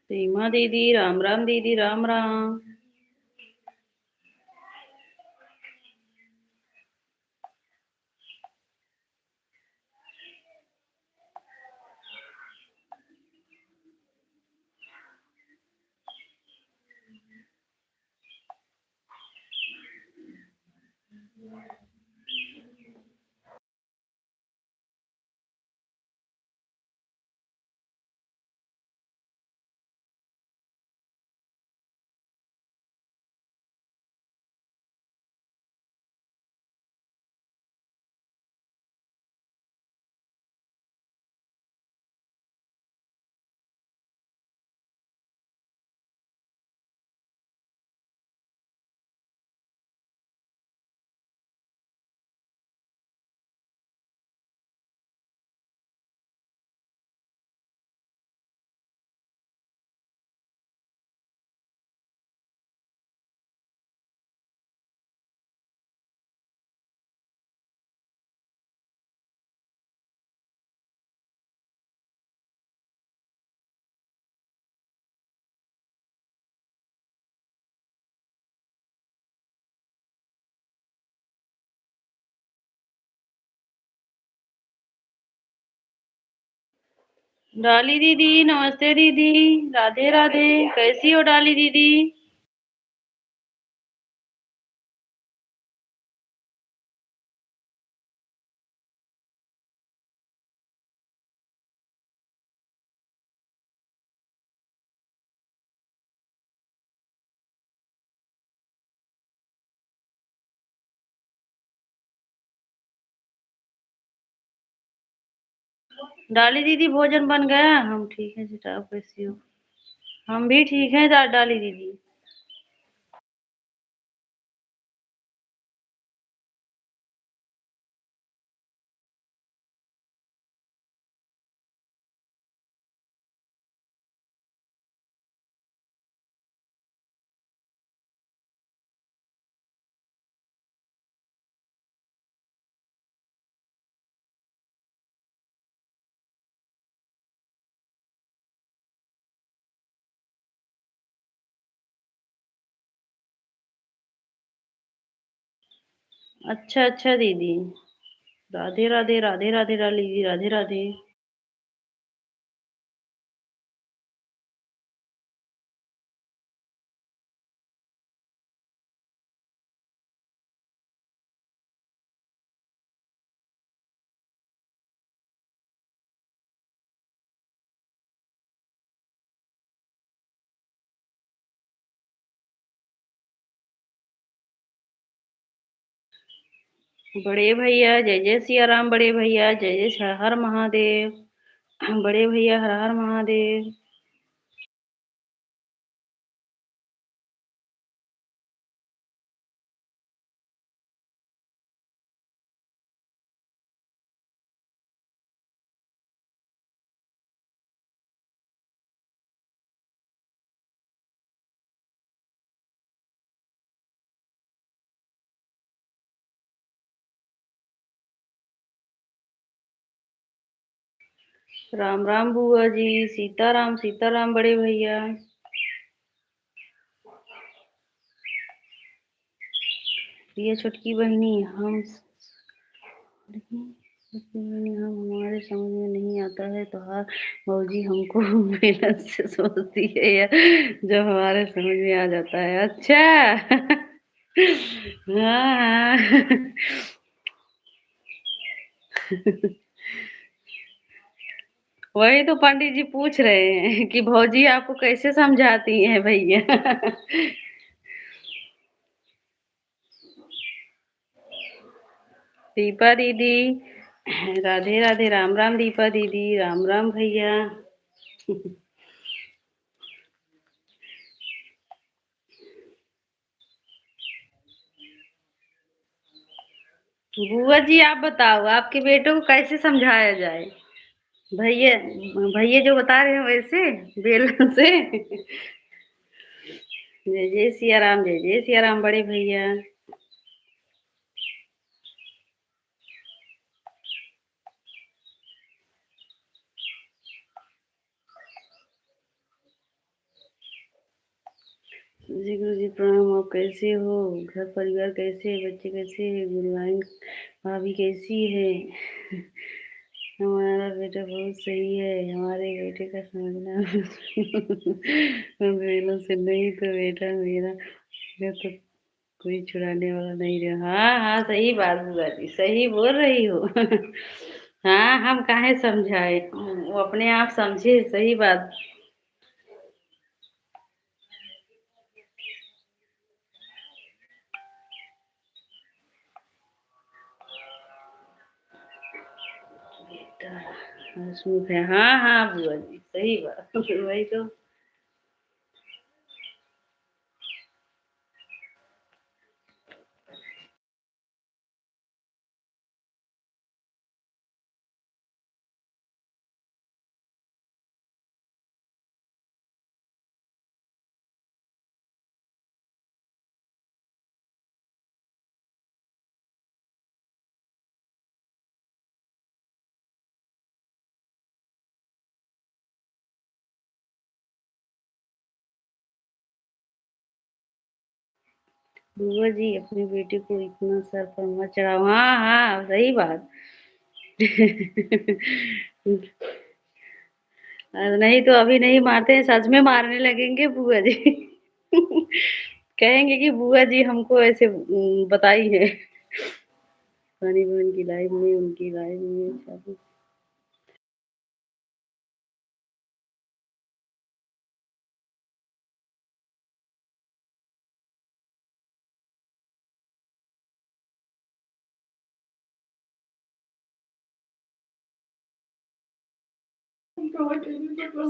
सीमा दीदी राम राम दीदी राम राम। डाली दीदी नमस्ते दीदी। राधे राधे। कैसी हो डाली दीदी? डाली दीदी भोजन बन गया? हम ठीक है जी, आप कैसी हो? हम भी ठीक हैं डाली दीदी। अच्छा अच्छा दीदी। राधे राधे राधे राधे डाली दीदी राधे राधे। बड़े भैया जय जय सिया राम। बड़े भैया जय जय हर हर महादेव। बड़े भैया हर हर महादेव। राम राम बुआ जी। सीताराम सीताराम बड़े भैया। ये छोटकी बहनी हम हम हमारे समझ में नहीं आता है तो हाँ मौजी हमको बेलन से सोचती है या जो हमारे समझ में आ जाता है। अच्छा। हाँ हाँ। वही तो पंडित जी पूछ रहे हैं कि भौजी आपको कैसे समझाती हैं भैया। दीपा दीदी राधे राधे राम राम दीपा दीदी राम राम भैया। बुआ जी आप बताओ आपके बेटों को कैसे समझाया जाए? भैया भैया जो बता रहे हैं वैसे बेलन से। जय जय सिया राम जय जय सिया राम बड़े भैया। जी गुरुजी प्रणाम। आप कैसे हो? घर परिवार कैसे है? बच्चे कैसे हैं? गुरुआइन भाभी कैसी है? हमारा बेटा बहुत सही है। हमारे बेटे का समझना अंग्रेजों से नहीं तो बेटा मेरा मेरा तो कोई छुड़ाने वाला नहीं रहा। हाँ हाँ, सही बात बुआ जी, सही बोल रही हो। हाँ, हम काहे समझाए, वो अपने आप समझे। सही बात। बेटा हंसमुख है। हाँ हाँ बुआ जी, सही बात। वही तो। बुआ जी अपने बेटे को इतना सर पर मत चढ़ाओ। हाँ हाँ, सही बात। नहीं तो अभी नहीं मारते हैं, सच में मारने लगेंगे बुआ जी। कहेंगे कि बुआ जी हमको ऐसे बताई है। पानी बहन की लाइफ में, उनकी लाइफ में सब।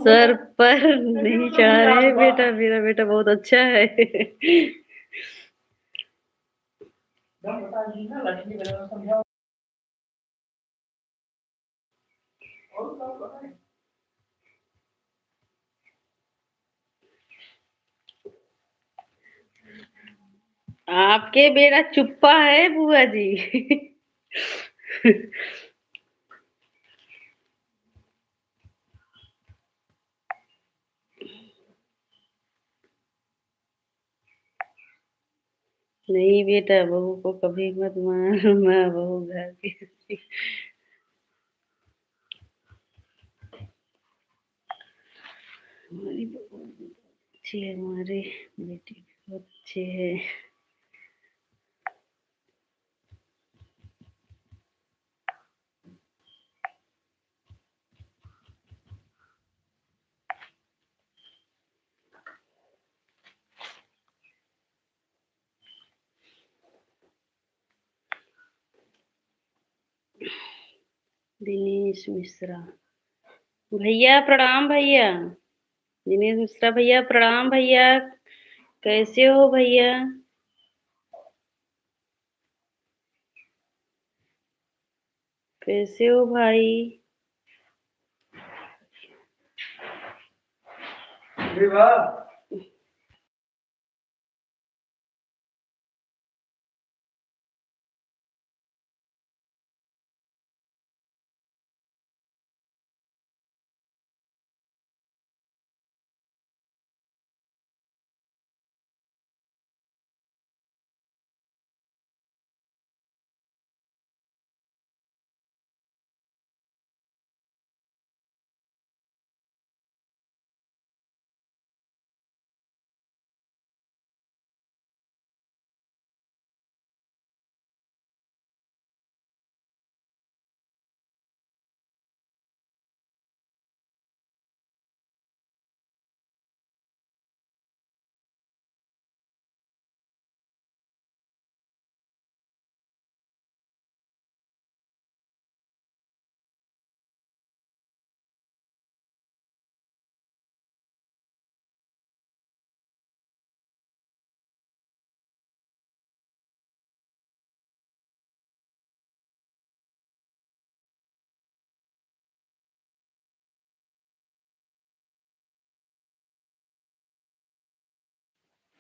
सर पर नहीं चढ़ा रहे बेटा, मेरा बेटा बहुत अच्छा है। आपके बेटा चुप्पा है बुआ जी। नहीं बेटा, बहू को कभी मत मार। मैं बहू घर की। हमारी बहू अच्छी है, हमारे बेटी बहुत अच्छे है। दिनेश मिश्रा भैया प्रणाम भैया। दिनेश मिश्रा भैया प्रणाम भैया। कैसे हो भैया? कैसे हो भाई?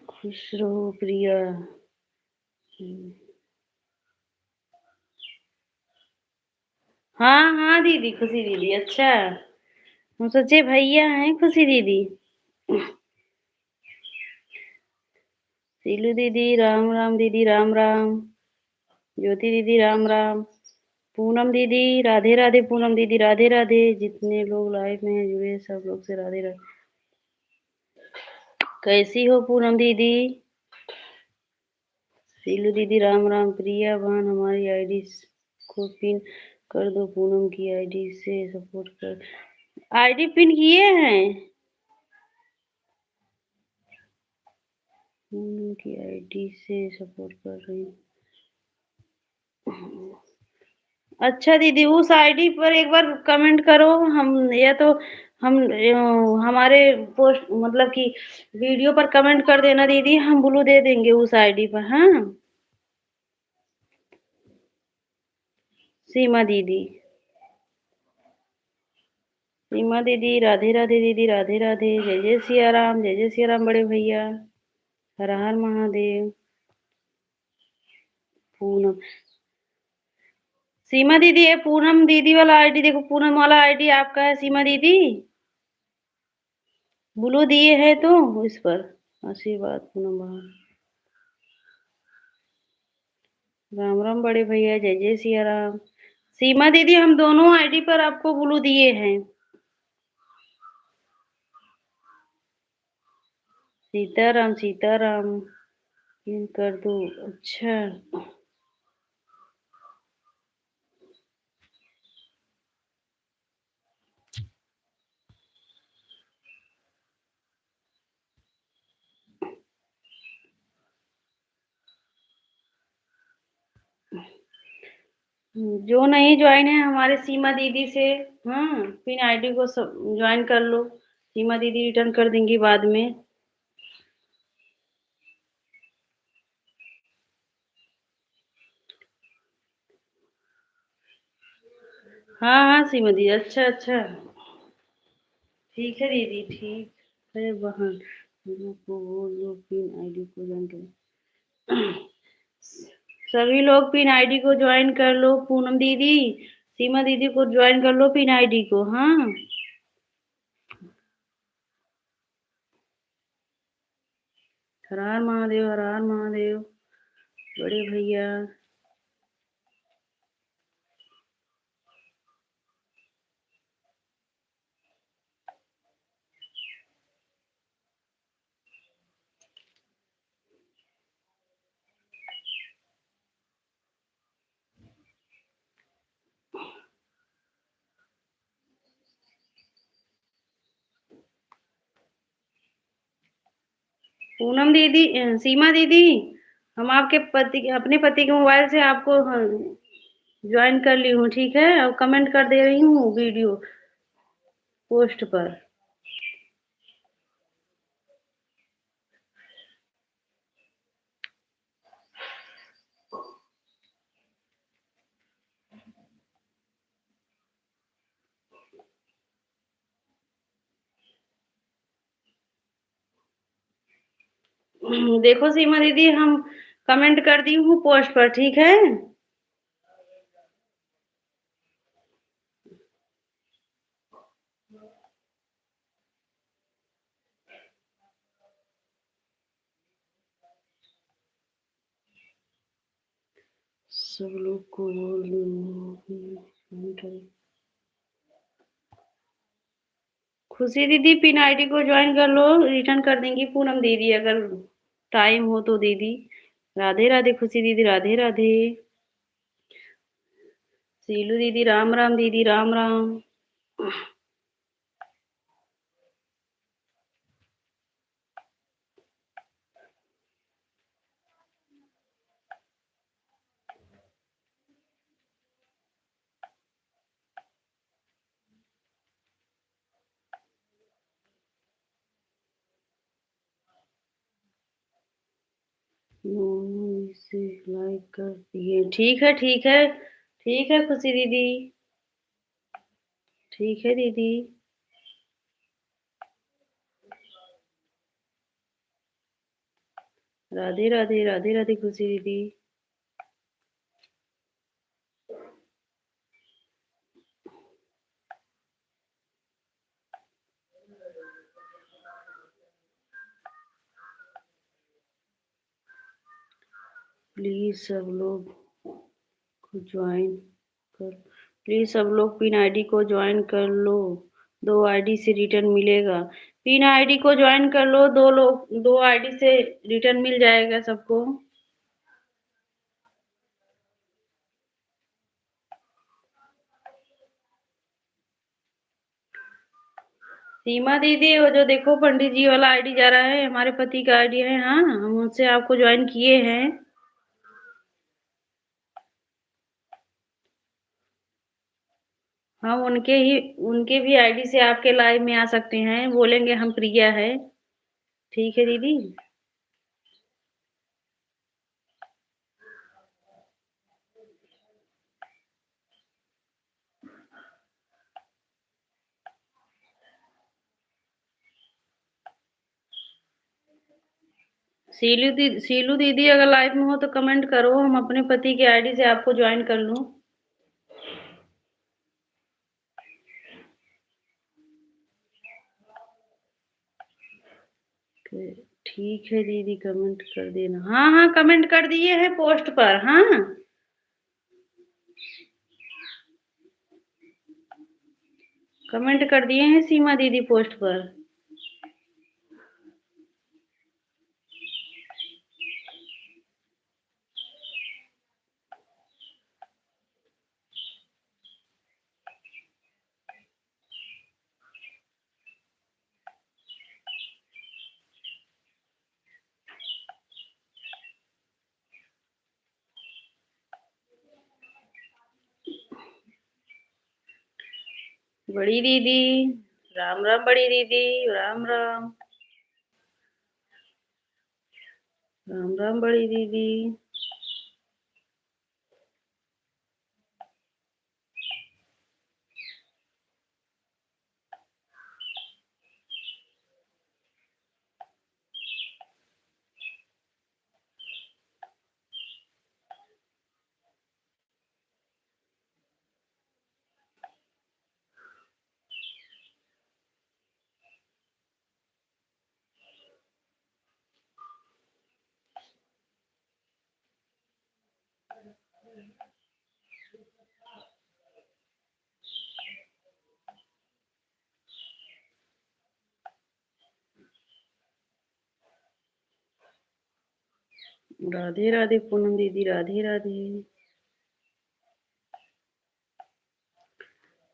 खुश रहो प्रिया। हाँ हाँ दीदी, खुशी दीदी। अच्छा, हम सोचे भैया हैं खुशी दीदी। सीलू दीदी राम राम, दीदी राम राम। ज्योति दीदी राम राम। पूनम दीदी राधे राधे, पूनम दीदी राधे राधे। जितने लोग लाइव में जुड़े सब लोग से राधे राधे। कैसी हो पूनम दीदी? सीलू दीदी राम राम। प्रिया बहन हमारी आईडी को पिन कर दो, पूनम की आईडी से सपोर्ट कर। आईडी पिन किए हैं, पूनम की आईडी से सपोर्ट कर रही हूँ। अच्छा दीदी, उस आईडी पर एक बार कमेंट करो। हम या तो हम हमारे पोस्ट मतलब कि वीडियो पर कमेंट कर देना दीदी, हम ब्लू दे देंगे उस आईडी पर। हाँ सीमा दीदी, सीमा दीदी राधे राधे, दीदी राधे राधे। जय जय सिया राम, जय जय सिया राम बड़े भैया। हर हर महादेव। पूनम, सीमा दीदी ये पूनम दीदी वाला आईडी देखो, पूनम वाला आईडी आपका है सीमा दीदी। ब्लू दिए है तो इस पर आशीर्वाद पूनम बहन। राम राम बड़े भैया, जय जय सिया राम। सीमा दीदी हम दोनों आईडी पर आपको ब्लू दिए हैं। सीताराम सीताराम पिन कर दो। अच्छा जो नहीं ज्वाइन है हमारे सीमा दीदी से, हाँ पिन आईडी को ज्वाइन कर लो। सीमा दीदी रिटर्न कर देंगी बाद में। हाँ हाँ सीमा दीदी, अच्छा अच्छा ठीक है दीदी, ठीक है बहन। लोगों को वो लोग पिन आईडी को ज्वाइन कर, सभी लोग पिन आईडी को ज्वाइन कर लो। पूनम दीदी सीमा दीदी को ज्वाइन कर लो पिन आईडी को। हाँ हर हर महादेव, हर हर महादेव बड़े भैया। पूनम दीदी सीमा दीदी हम आपके पति अपने पति के मोबाइल से आपको ज्वाइन कर ली हूँ, ठीक है। अब कमेंट कर दे रही हूँ वीडियो पोस्ट पर। देखो सीमा दीदी हम कमेंट कर दी हूँ पोस्ट पर, ठीक है। सब लोग को बोल दो। खुशी दीदी पिन आईडी को ज्वाइन कर लो, रिटर्न कर देंगी पूनम दीदी अगर टाइम हो तो दीदी। राधे राधे खुशी दीदी, राधे राधे। सीलू दीदी राम राम, दीदी राम राम। इसे लाइक कर दिए, ठीक है ठीक है ठीक है खुशी दीदी, ठीक है दीदी। राधे राधे, राधे राधे खुशी दीदी। प्लीज सब लोग को ज्वाइन कर प्लीज सब लोग पिन आईडी को ज्वाइन कर लो, 2 आईडी से रिटर्न मिलेगा। पिन आईडी को ज्वाइन कर लो, 2 आईडी से रिटर्न मिल जाएगा सबको। सीमा दीदी, वो जो देखो पंडित जी वाला आईडी जा रहा है, हमारे पति का आईडी है। हाँ, हम उनसे आपको ज्वाइन किए हैं। हम उनके भी आईडी से आपके लाइव में आ सकते हैं, बोलेंगे हम प्रिया है। ठीक है दीदी। सीलू दीदी अगर लाइव में हो तो कमेंट करो, हम अपने पति के आईडी से आपको ज्वाइन कर लूं। ठीक है दीदी, कमेंट कर देना। हाँ हाँ, कमेंट कर दिए हैं पोस्ट पर। हाँ, कमेंट कर दिए हैं सीमा दीदी पोस्ट पर। बड़ी दीदी, राम राम। बड़ी दीदी, राम राम। राम राम बड़ी दीदी। राधे राधे पूनम दीदी, राधे राधे।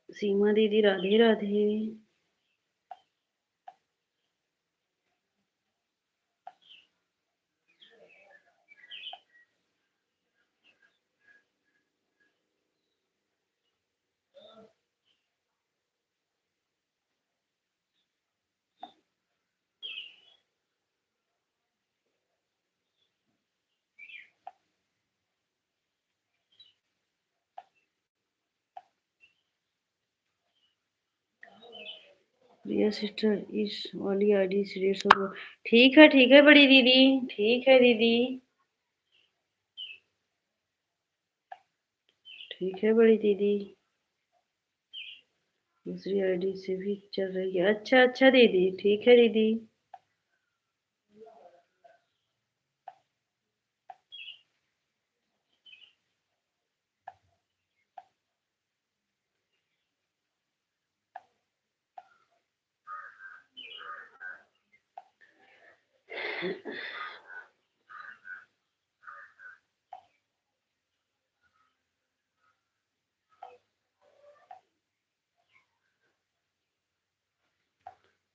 सीमा दीदी, राधे राधे। प्रिया सिस्टर, इस वाली आईडी से 150। ठीक है बड़ी दीदी। ठीक है दीदी। ठीक है बड़ी दीदी। दूसरी आईडी से भी चल रही है। अच्छा अच्छा दीदी, ठीक है दीदी।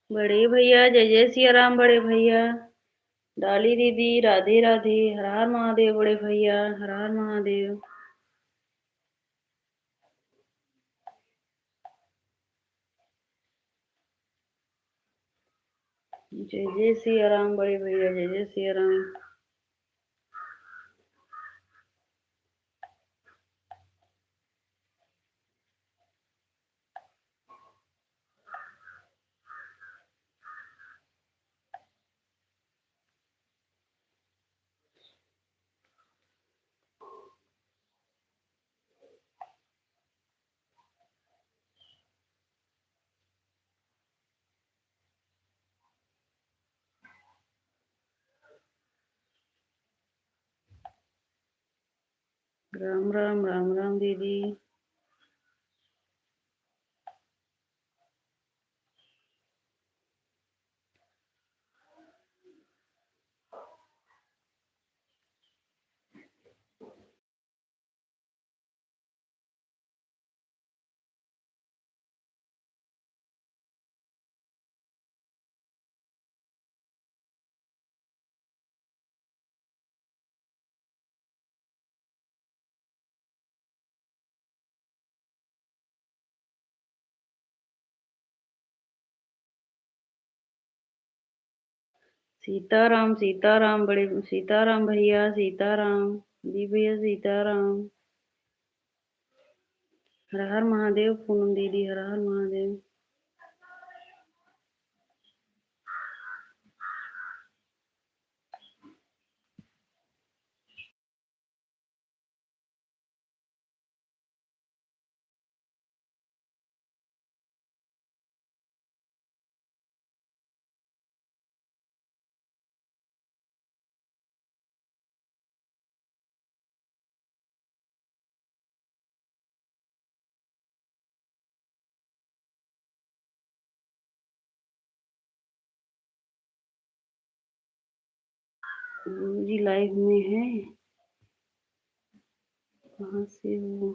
बड़े भैया, जय जय सिया राम। बड़े भैया, डाली दीदी, राधे राधे। हर हर महादेव बड़े भैया, हर हर महादेव। जय जय सिया राम बड़े भैया, जय जय सिया राम। राम राम राम राम दीदी। सीताराम सीताराम बड़े सीताराम भैया सीताराम। जी भैया सीताराम। हर हर महादेव पूनम दीदी हर हर महादेव। जी लाइव में है। कहाँ से हो?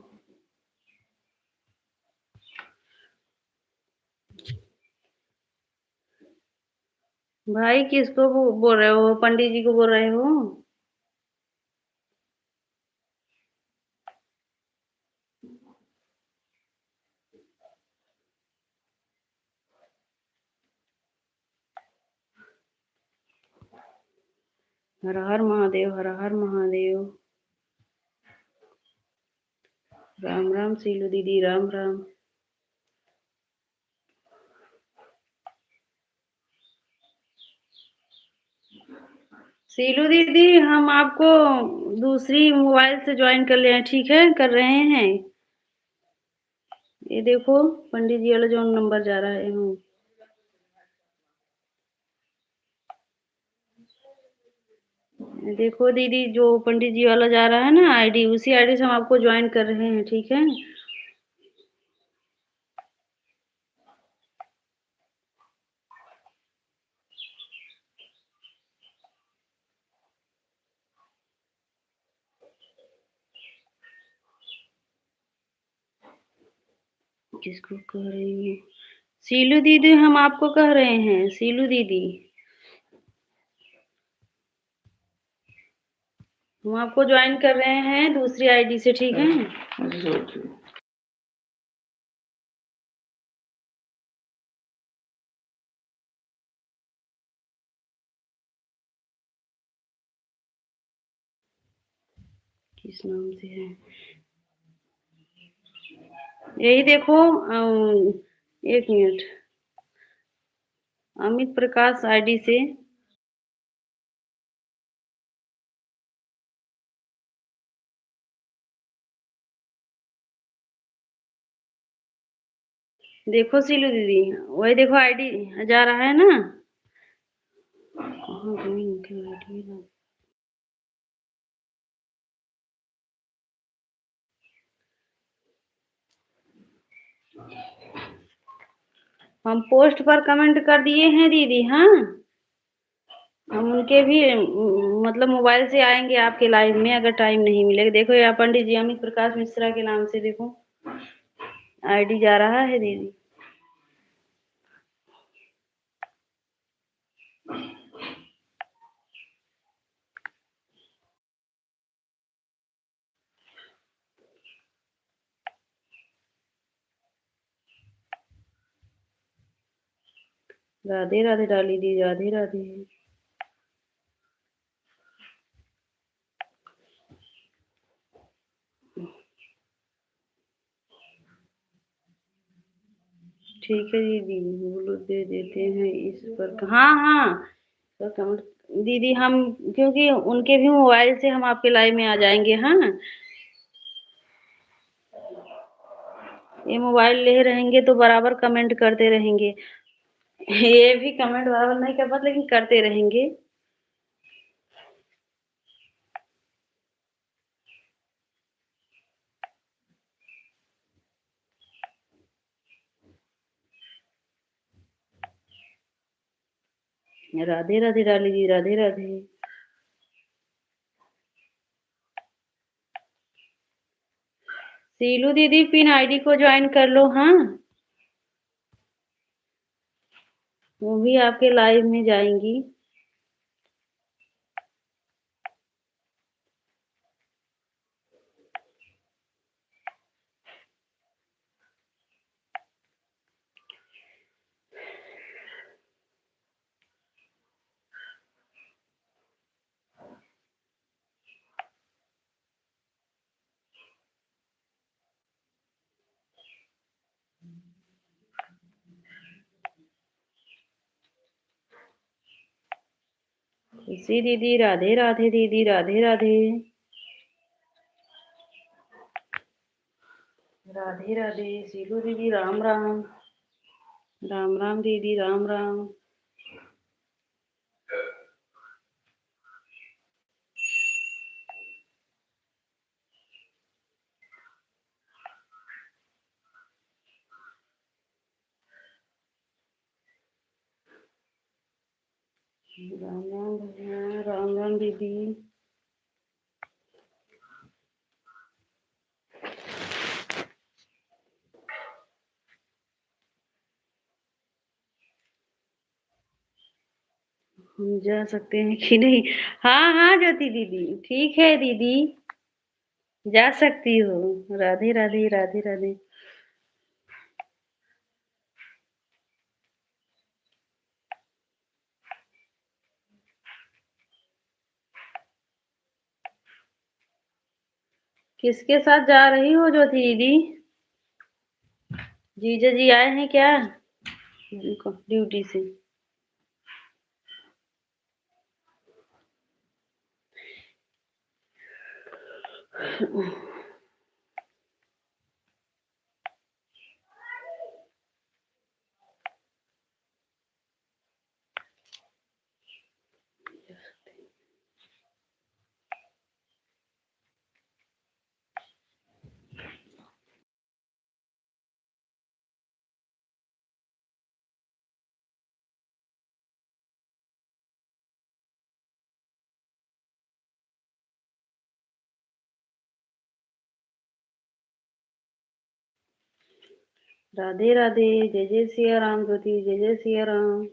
भाई किसको बोल रहे हो? पंडित जी को बोल रहे हो? हर हर महादेव हर हर महादेव। राम राम सीलू दीदी राम राम। सीलू दीदी हम आपको दूसरी मोबाइल से ज्वाइन कर ले हैं, ठीक है? कर रहे हैं। ये देखो पंडित जी वाला जो नंबर जा रहा है। देखो दीदी जो पंडित जी वाला जा रहा है ना आईडी, उसी आईडी से हम आपको ज्वाइन कर रहे हैं, ठीक है? किसको कह रही है? सीलू दीदी हम आपको कह रहे हैं, सीलू दीदी हम आपको ज्वाइन कर रहे हैं दूसरी आईडी से, ठीक है? किस नाम से है? यही देखो एक मिनट। अमित प्रकाश आईडी से। देखो सीलू दीदी वही देखो आईडी जा रहा है ना। कहाँ गई इनकी आईडी ना? हम पोस्ट पर कमेंट कर दिए हैं दीदी। हाँ हम उनके भी मतलब मोबाइल से आएंगे आपके लाइव में अगर टाइम नहीं मिलेगा। देखो यहाँ पंडित जी अमित प्रकाश मिश्रा के नाम से देखो आईडी जा रहा है दीदी। राधे राधे डाली दी राधे राधे। ठीक है दीदी बोलो दे देते हैं इस पर। हाँ हाँ तो कमेंट दीदी हम क्योंकि उनके भी मोबाइल से हम आपके लाइव में आ जाएंगे। हाँ ये मोबाइल ले रहेंगे तो बराबर कमेंट करते रहेंगे। ये भी कमेंट बराबर नहीं कर पाते लेकिन करते रहेंगे। राधे राधे डाली जी, राधे राधे। सीलू दीदी पिन आईडी को ज्वाइन कर लो। हाँ, वो भी आपके लाइव में जाएंगी। खुशी दीदी राधे राधे, दीदी राधे राधे। राधे राधे। सीलू दीदी राम राम। राम राम दीदी, राम राम। राम राम भैया, राम राम दीदी। हम जा सकते हैं कि नहीं? हाँ हाँ ज्योति दीदी, ठीक है दीदी, जा सकती हो। राधे राधे, राधे राधे। किसके साथ जा रही हो ज्योति दीदी? जीजा जी आए हैं क्या ड्यूटी से? राधे राधे। जय जय सिया राम ज्योति, जय जय सिया राम।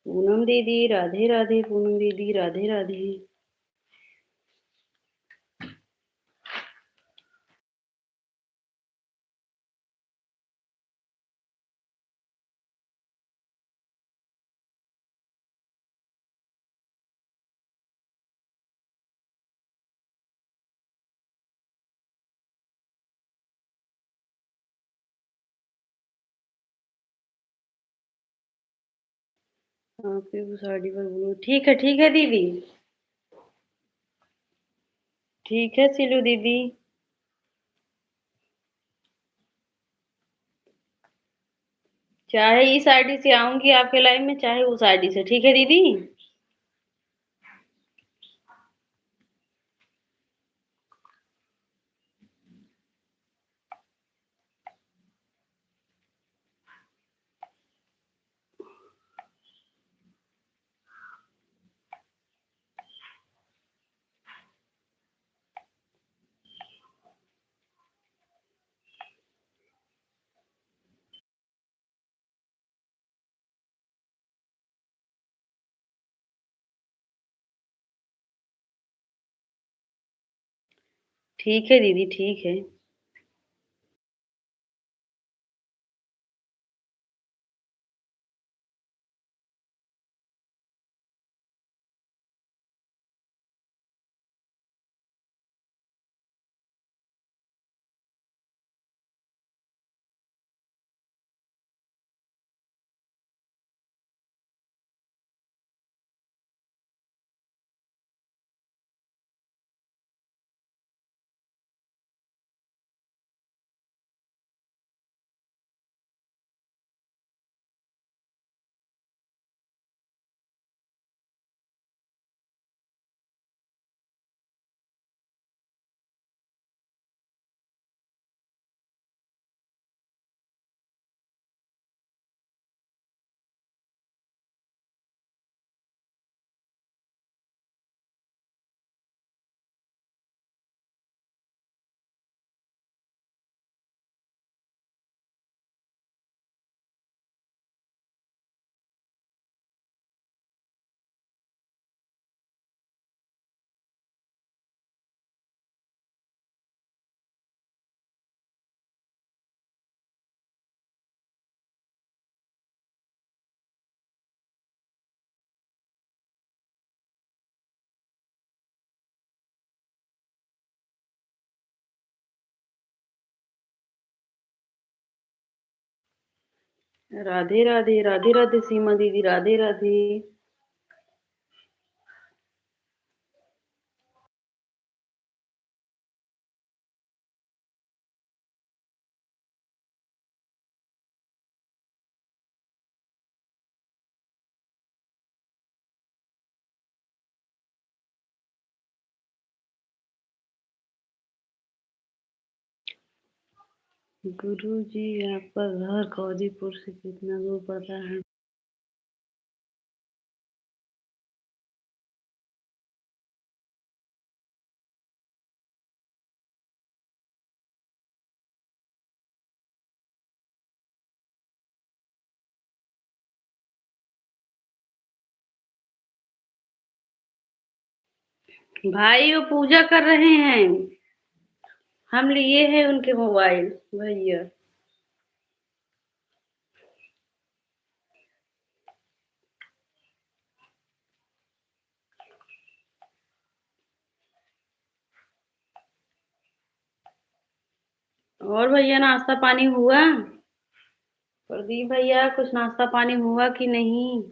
पूनम दीदी राधे राधे, पूनम दीदी राधे राधे। आपकी वो साड़ी पर बोलो। ठीक है दीदी। ठीक है सिलू दीदी। चाहे इस आईडी से आऊंगी आपके लाइव में, चाहे उस आईडी से। ठीक है दीदी। ठीक है दीदी, ठीक है। राधे राधे, राधे राधे सीमा दीदी, राधे राधे। गुरु जी, आपका घर कौदीपुर से कितना दूर पड़ता है? भाई वो पूजा कर रहे हैं, हम लिए हैं उनके मोबाइल भैया। और भैया नाश्ता पानी हुआ? प्रदीप भैया कुछ नाश्ता पानी हुआ कि नहीं?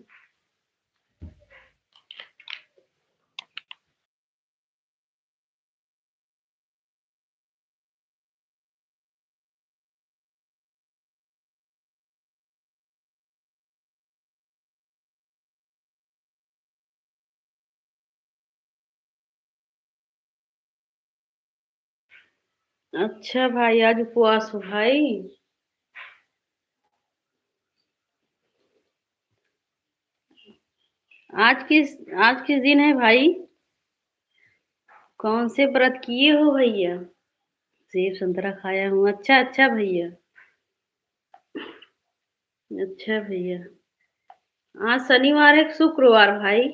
अच्छा भाई, आज उपवास हो भाई? आज किस दिन है भाई? कौन से व्रत किए हो भैया? सेब संतरा खाया हूँ। अच्छा अच्छा भैया। अच्छा भैया। आज शनिवार है कि शुक्रवार भाई?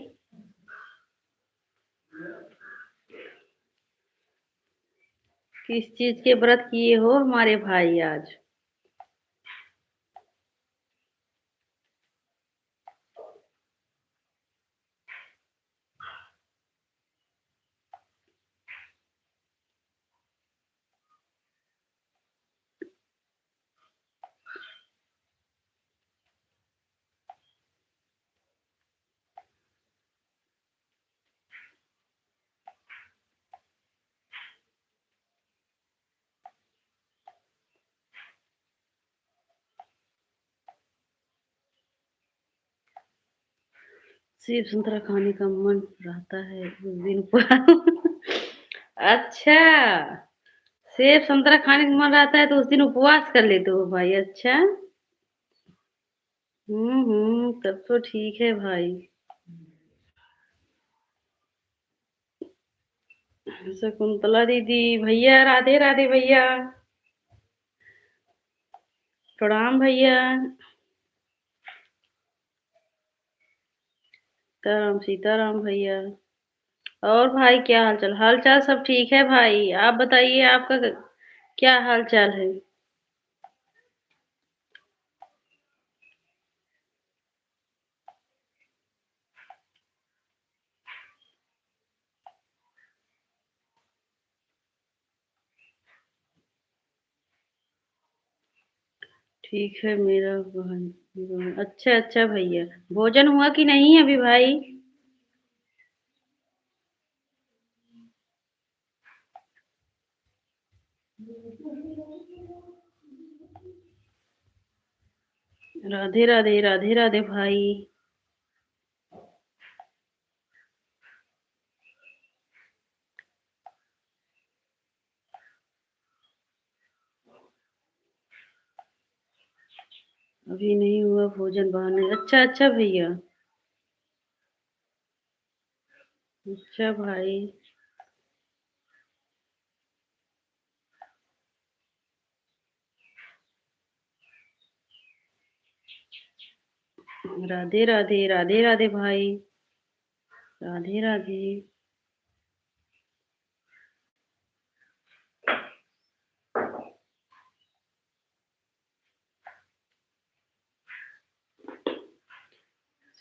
किस चीज के व्रत किए हो हमारे भाई आज? सेब संतरा खाने का मन रहता है उस दिन पर। अच्छा, सेब संतरा खाने का मन रहता है तो उस दिन उपवास कर लेते हो भाई? अच्छा। तब तो ठीक है भाई। शकुंतला दीदी भैया, राधे राधे भैया। प्रणाम भैया। सीताराम सीताराम भैया। और भाई क्या हाल चाल? हाल चाल सब ठीक है भाई, आप बताइए आपका क्या हाल चाल है? ठीक है मेरा बहन। अच्छा अच्छा भैया, भोजन हुआ कि नहीं अभी भाई? राधे राधे, राधे राधे भाई। अभी नहीं हुआ भोजन बहाने। अच्छा अच्छा भैया। अच्छा भाई। राधे राधे, राधे राधे भाई। राधे राधे।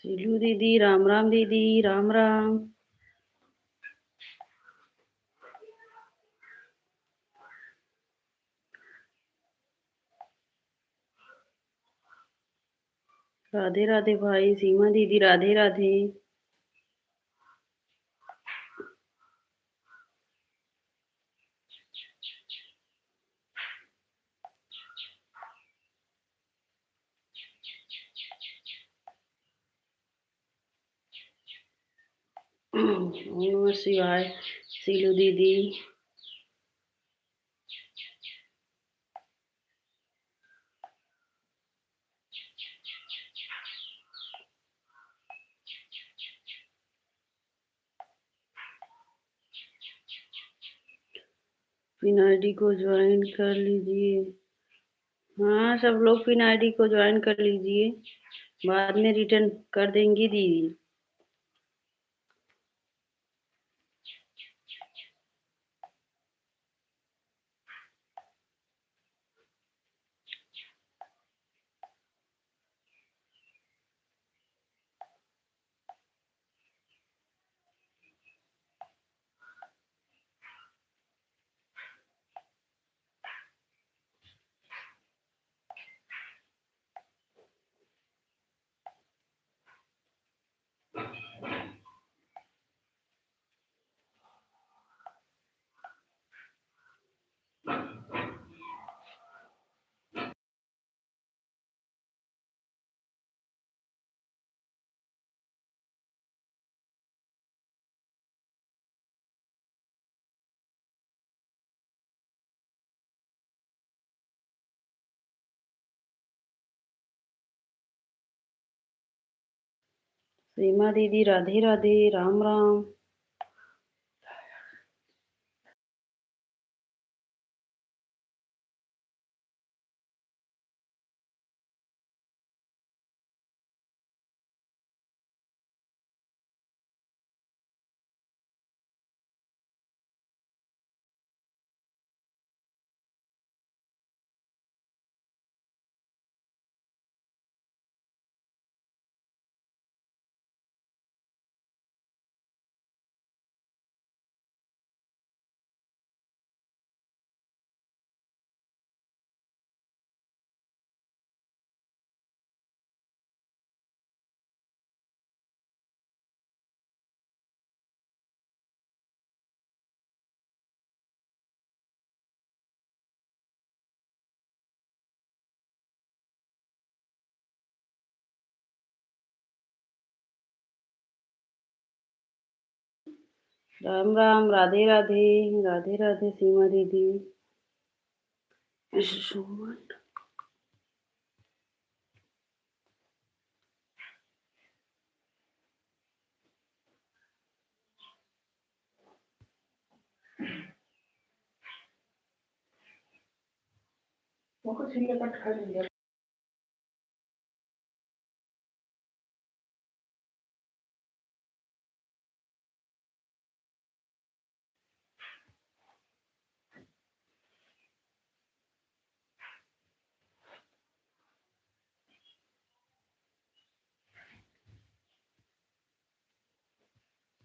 सीलू दीदी, राम राम दीदी, राम राम। राधे राधे भाई, सीमा दीदी राधे राधे। ओम नमः शिवाय, सीलू दीदी। पिन आईडी को ज्वाइन कर लीजिए। हाँ, सब लोग पिन आईडी को ज्वाइन कर लीजिए, बाद में रिटर्न कर देंगी दीदी। सीमा दीदी राधे राधे, राम राम। राम राम, राधे राधे, राधे राधे सीमा दीदी। सुमन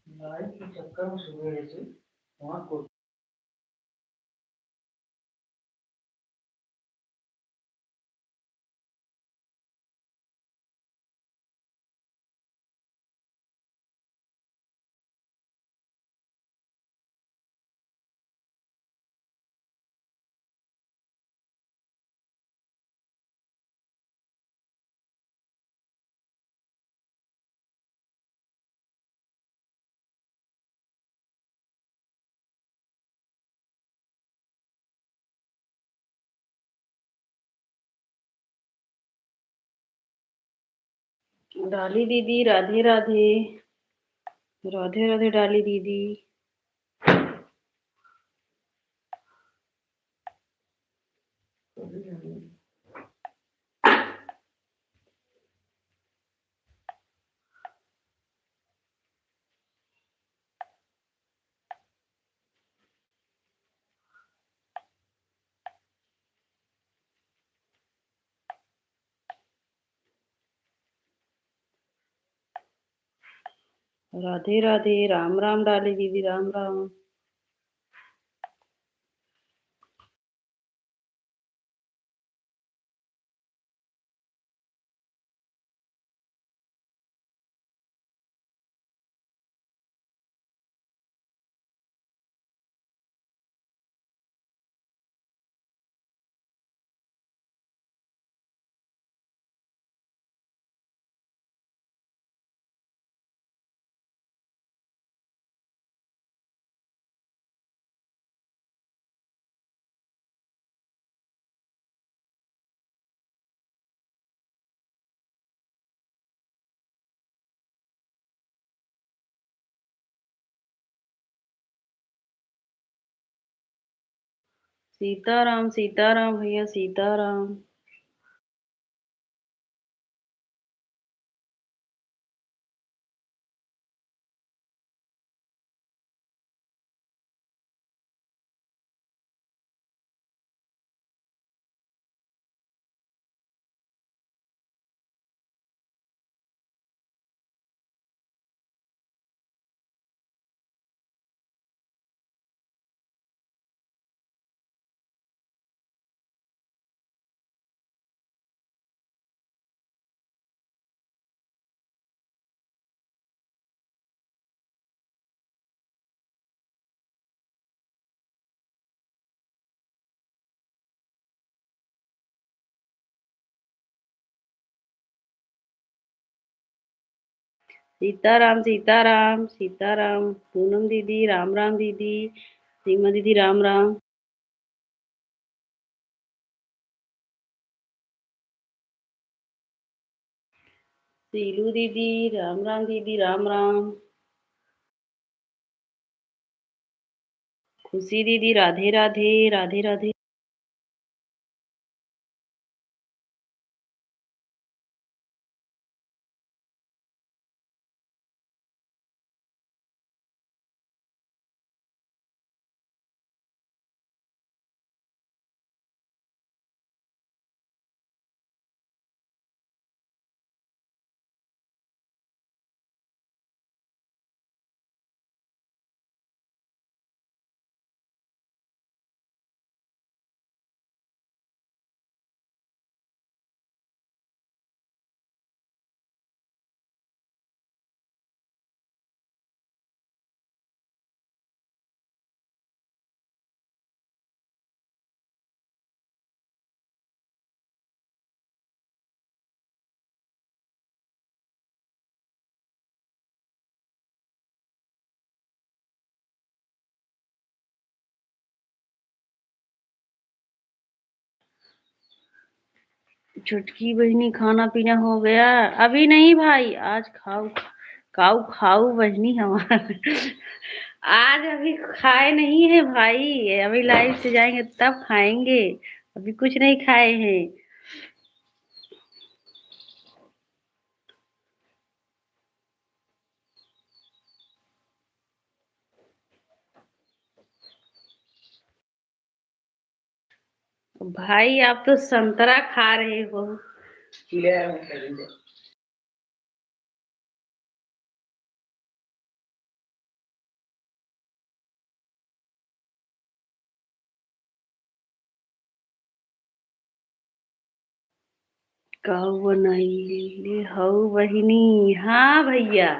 लाइफ के चक्कर में सुबह से वहाँ को डाली दीदी राधे राधे, राधे राधे डाली दीदी। राधे राधे, राम राम डाली दीदी, राम राम। सीताराम सीताराम भैया सीताराम। सीताराम सीताराम सीताराम। पूनम दीदी राम राम दीदी। सीमा दीदी राम राम। सीलू दीदी राम राम दीदी राम राम। खुशी दीदी राधे राधे राधे राधे। छुटकी बहनी खाना पीना हो गया? अभी नहीं भाई, आज खाऊ काऊ खाऊ बहनी हमारा। आज अभी खाए नहीं है भाई, अभी लाइव से जाएंगे तब खाएंगे। अभी कुछ नहीं खाए हैं। भाई आप तो संतरा खा रहे हो। काऊ बनाई हऊ बहिनी। हाँ भैया,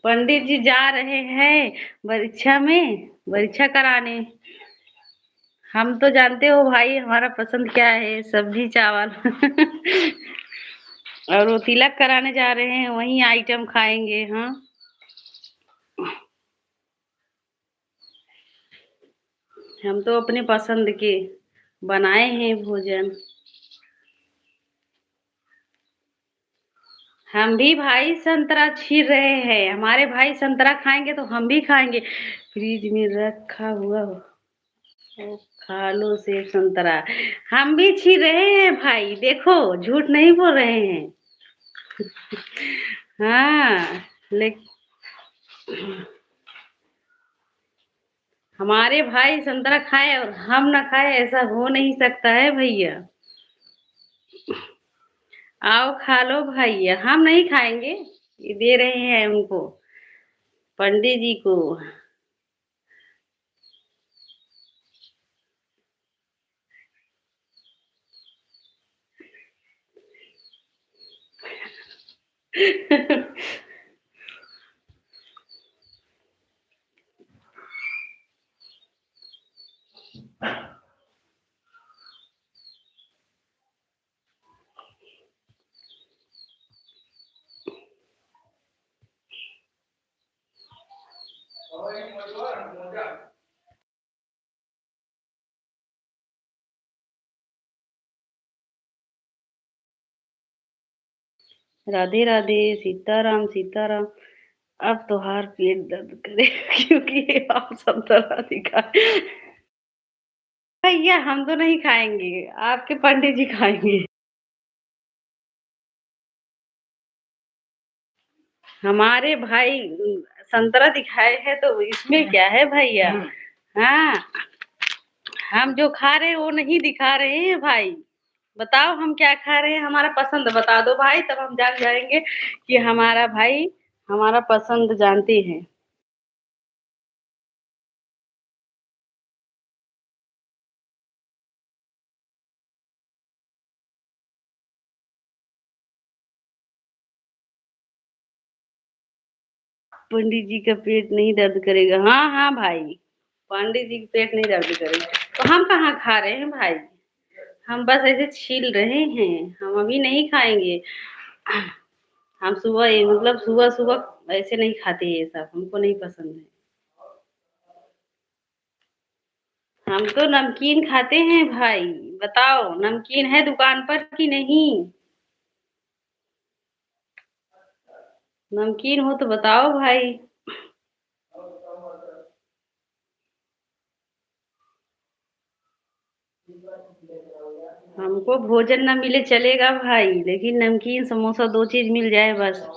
पंडित जी जा रहे हैं परीक्षा में, परीक्षा कराने। हम तो जानते हो भाई हमारा पसंद क्या है, सब्जी चावल। और वो तिलक कराने जा रहे हैं, वही आइटम खाएंगे। हाँ, हम तो अपने पसंद के बनाए हैं भोजन। हम भी भाई संतरा छील रहे हैं, हमारे भाई संतरा खाएंगे तो हम भी खाएंगे। फ्रिज में रखा हुआ ओ, खा लो सेब संतरा। हम भी छील रहे हैं भाई, देखो झूठ नहीं बोल रहे हैं। हाँ, लेकिन हमारे भाई संतरा खाए और हम ना खाए, ऐसा हो नहीं सकता है भैया। आओ खा लो भैया, हम नहीं खाएंगे, ये दे रहे हैं उनको, पंडित जी को। राधे राधे सीताराम सीताराम। अब तो हार पेट दर्द करे क्योंकि आप संतरा दिखा। भैया हम तो नहीं खाएँगे, आपके पंडित जी खाएँगे। हमारे भाई संतरा दिखाए हैं तो इसमें क्या है भैया? हाँ, हम जो खा रहे हैं वो नहीं दिखा रहे हैं भाई। बताओ हम क्या खा रहे हैं? हमारा पसंद बता दो भाई, तब हम जान जाएँगे कि हमारा भाई हमारा पसंद जानते हैं। पंडित जी का पेट नहीं दर्द करेगा। हाँ, हाँ भाई, पंडित जी का पेट नहीं दर्द करेगा। तो हम कहाँ खा रहे हैं भाई? हम बस ऐसे छील रहे हैं, हम अभी नहीं खाएँगे। हम सुबह ये मतलब सुबह-सुबह ऐसे नहीं खाते ये सब, हमको नहीं पसंद है। हम तो नमकीन खाते हैं भाई, बताओ नमकीन है दुकान पर कि नहीं? नमकीन हो तो बताओ भाई। हमको भोजन ना मिले चलेगा भाई, लेकिन नमकीन, समोसा 2 चीज़ मिल जाए बस।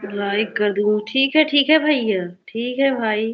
लाइक कर दूँ, ठीक है भैया, ठीक है भाई।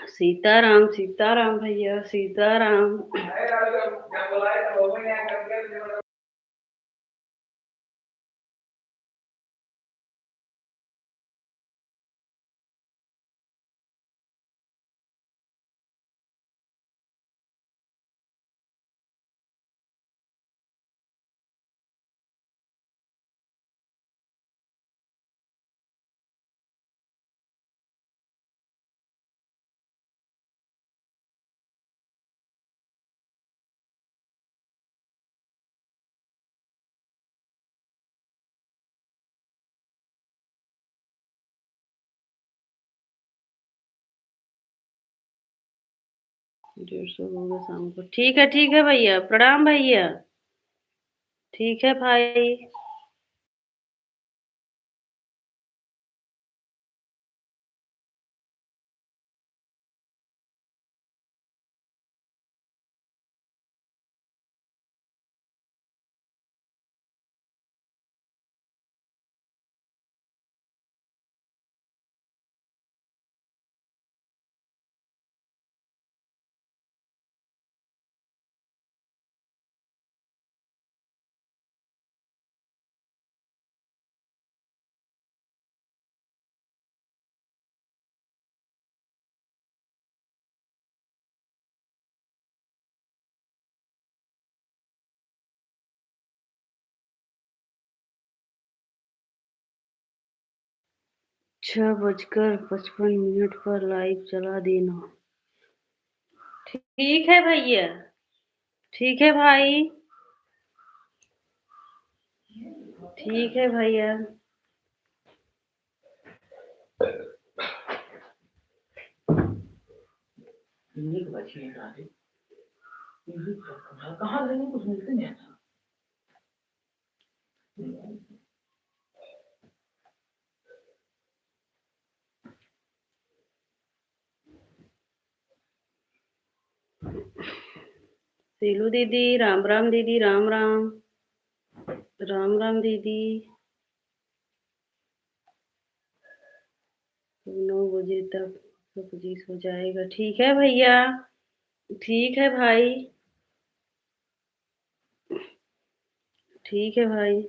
सीताराम, सीताराम भैया, सीताराम। डेढ़ सौ होगा शाम को। ठीक है भैया, प्रणाम भैया। ठीक है भाई। 6:55 पर लाइव चला देना। ठीक है भैया। ठीक है भाई। ठीक है भैया। कहाँ लेंगे, कुछ मिलते नहीं। सीलू दीदी, राम राम दीदी, राम राम। राम राम दीदी। 9 बजे तक सब कुछ हो जाएगा। ठीक है भैया। ठीक है भाई। ठीक है भाई।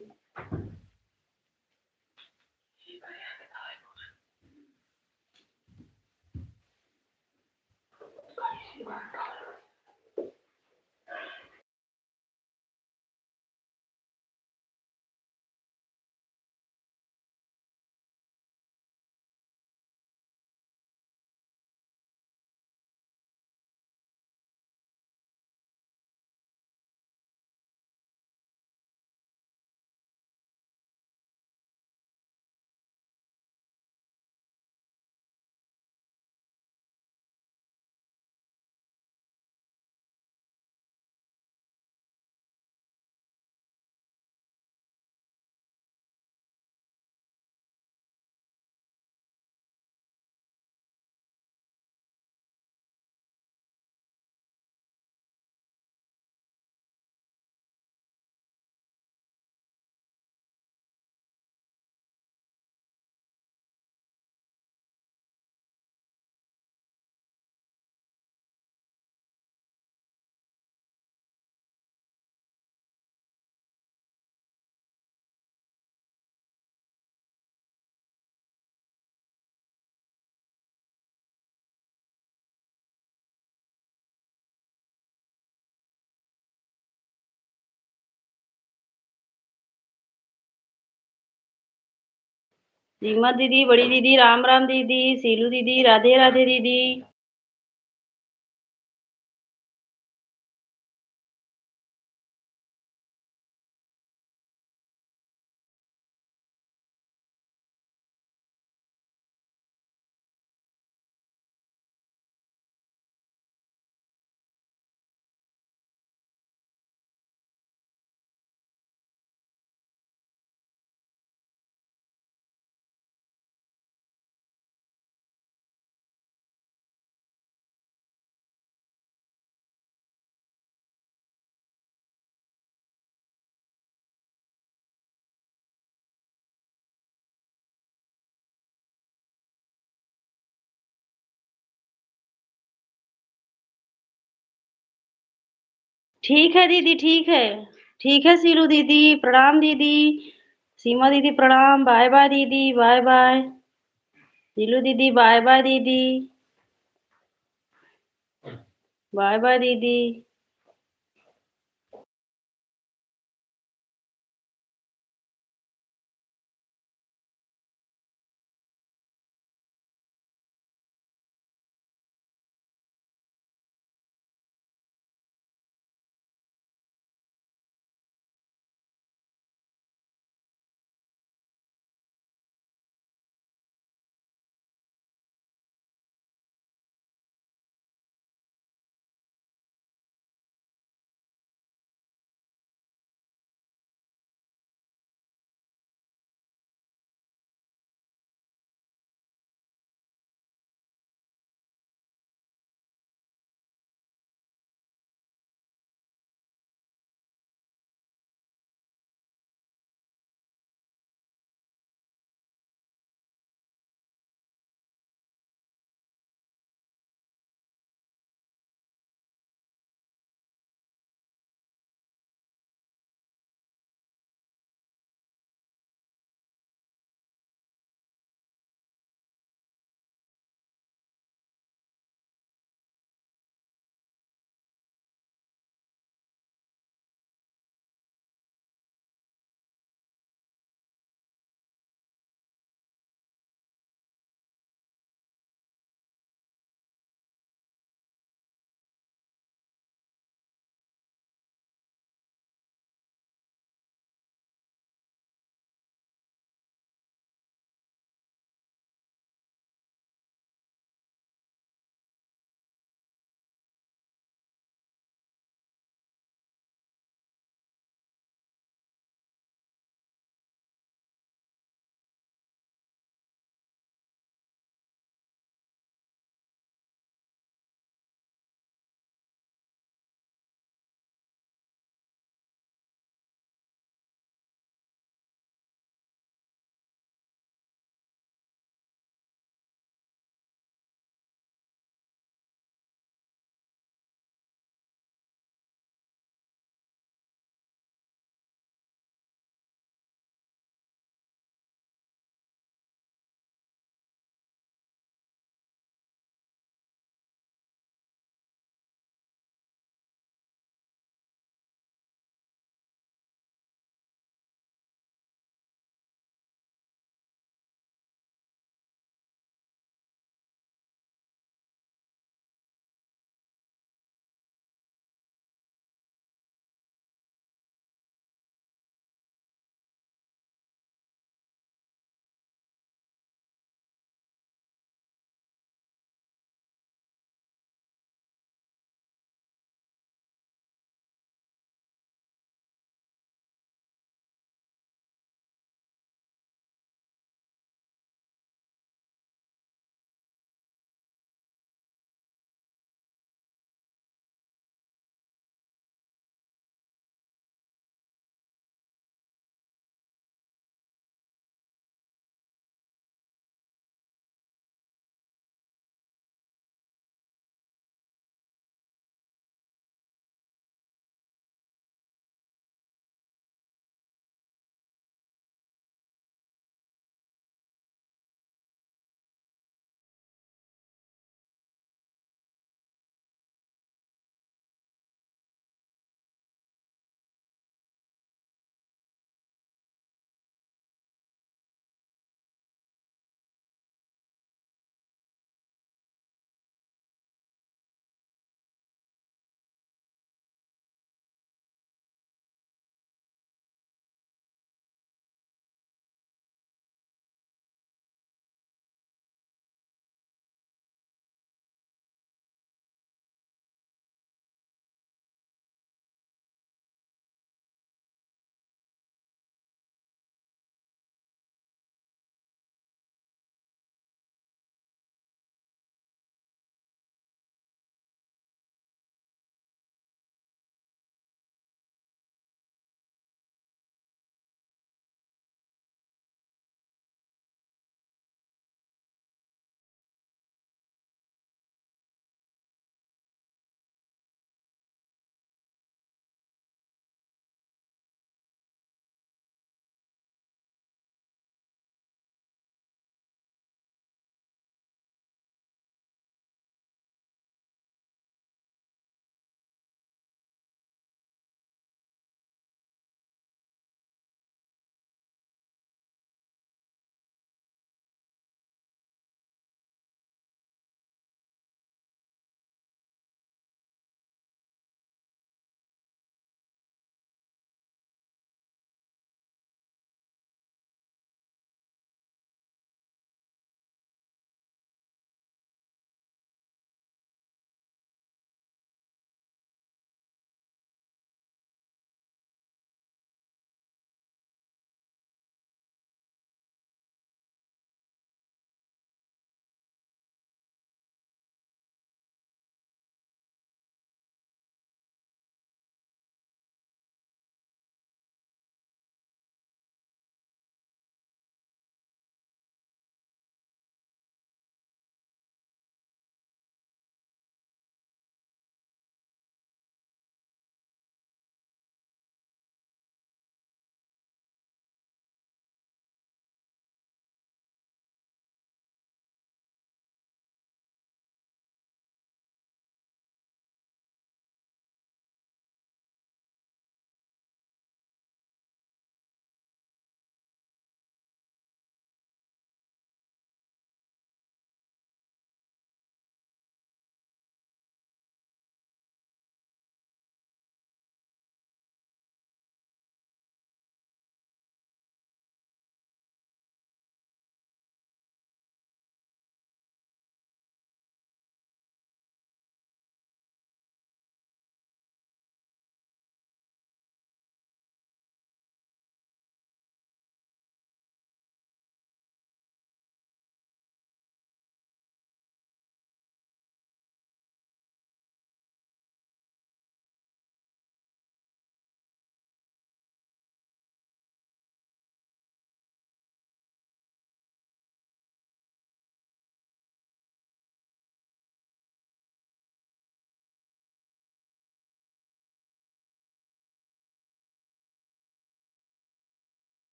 सीमा दीदी, बड़ी दीदी, राम राम दीदी, सीलू दीदी, राधे राधे दीदी। ठीक है दीदी, ठीक है। ठीक है सीलू दीदी, प्रणाम दीदी। सीमा दीदी प्रणाम, बाय बाय दीदी, बाय बाय। सीलू दीदी, बाय बाय दीदी। बाय बाय दीदी।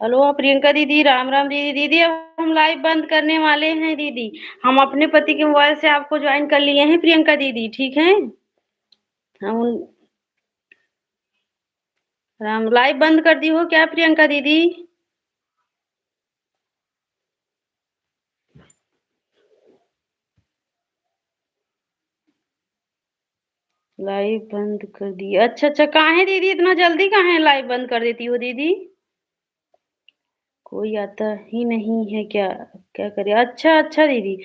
हेलो प्रियंका दीदी, राम राम दीदी। दीदी अब हम लाइव बंद करने वाले हैं दीदी। हम अपने पति के मोबाइल से आपको ज्वाइन कर लिए हैं प्रियंका दीदी, ठीक है। हम राम लाइव बंद कर दी हो क्या प्रियंका दीदी? लाइव बंद कर दी। अच्छा अच्छा, काहे दीदी इतना जल्दी काहे लाइव बंद कर देती हो दीदी? कोई आता ही नहीं है क्या? क्या करे? अच्छा अच्छा दीदी।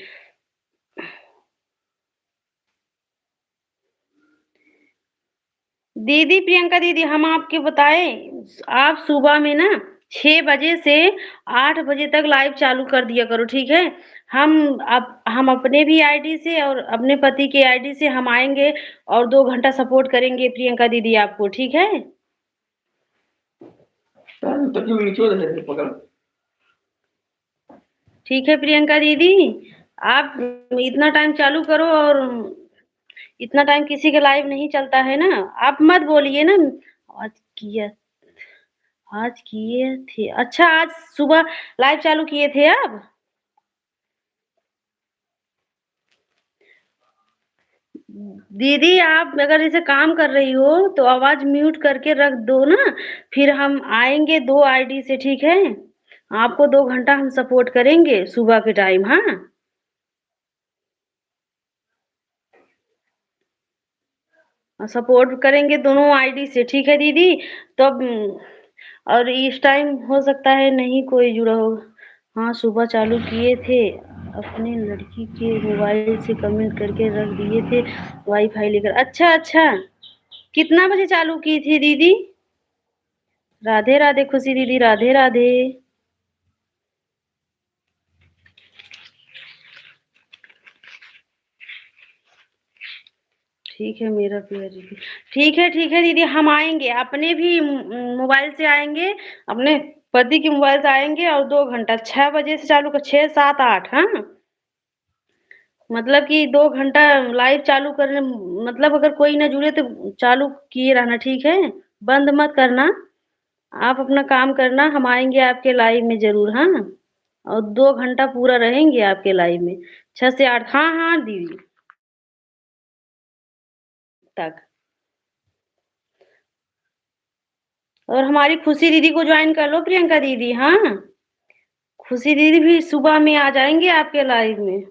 दीदी प्रियंका दीदी, हम आपके बताएं, आप सुबह में ना 6 बजे से 8 बजे तक लाइव चालू कर दिया करो, ठीक है। हम अपने भी आईडी से और अपने पति के आईडी से हम आएंगे और 2 घंटा सपोर्ट करेंगे प्रियंका दीदी आपको, ठीक है। ठीक है प्रियंका दीदी, आप इतना टाइम चालू करो। और इतना टाइम किसी के लाइव नहीं चलता है ना, आप मत बोलिए ना। आज किया आज किए थे? अच्छा, आज सुबह लाइव चालू किए थे आप? दीदी आप अगर जैसे काम कर रही हो तो आवाज म्यूट करके रख दो ना। फिर हम आएंगे 2 आईडी से, ठीक है। आपको 2 घंटा हम सपोर्ट करेंगे सुबह के टाइम, हाँ। सपोर्ट करेंगे दोनों आईडी से, ठीक है दीदी। तो अब और इस टाइम हो सकता है नहीं कोई जुड़ा होगा। हाँ, सुबह चालू किए थे, अपने लड़की के मोबाइल से कमेंट करके रख दिए थे वाईफाई लेकर। अच्छा अच्छा, कितना बजे चालू की थी दीदी? राधे राधे खुशी दीदी, राधे राधे। ठीक है मेरा प्यार दीदी। ठीक है दीदी, हम आएंगे अपने भी मोबाइल से आएंगे, अपने पति के मोबाइल से आएंगे और 2 घंटा 6 बजे से चालू कर, 6 7 8, हाँ। मतलब कि 2 घंटा लाइव चालू करने, मतलब अगर कोई ना जुड़े तो चालू किए रहना, ठीक है। बंद मत करना। आप अपना काम करना, हम आएंगे आपके लाइव में जरूर, हाँ। और 2 घंटा पूरा रहेंगे आपके लाइव में, 6 से 8, हाँ हाँ दीदी तक। और हमारी खुशी दीदी को ज्वाइन कर लो प्रियंका दीदी, हाँ। खुशी दीदी भी सुबह में आ जाएंगे आपके लाइव में।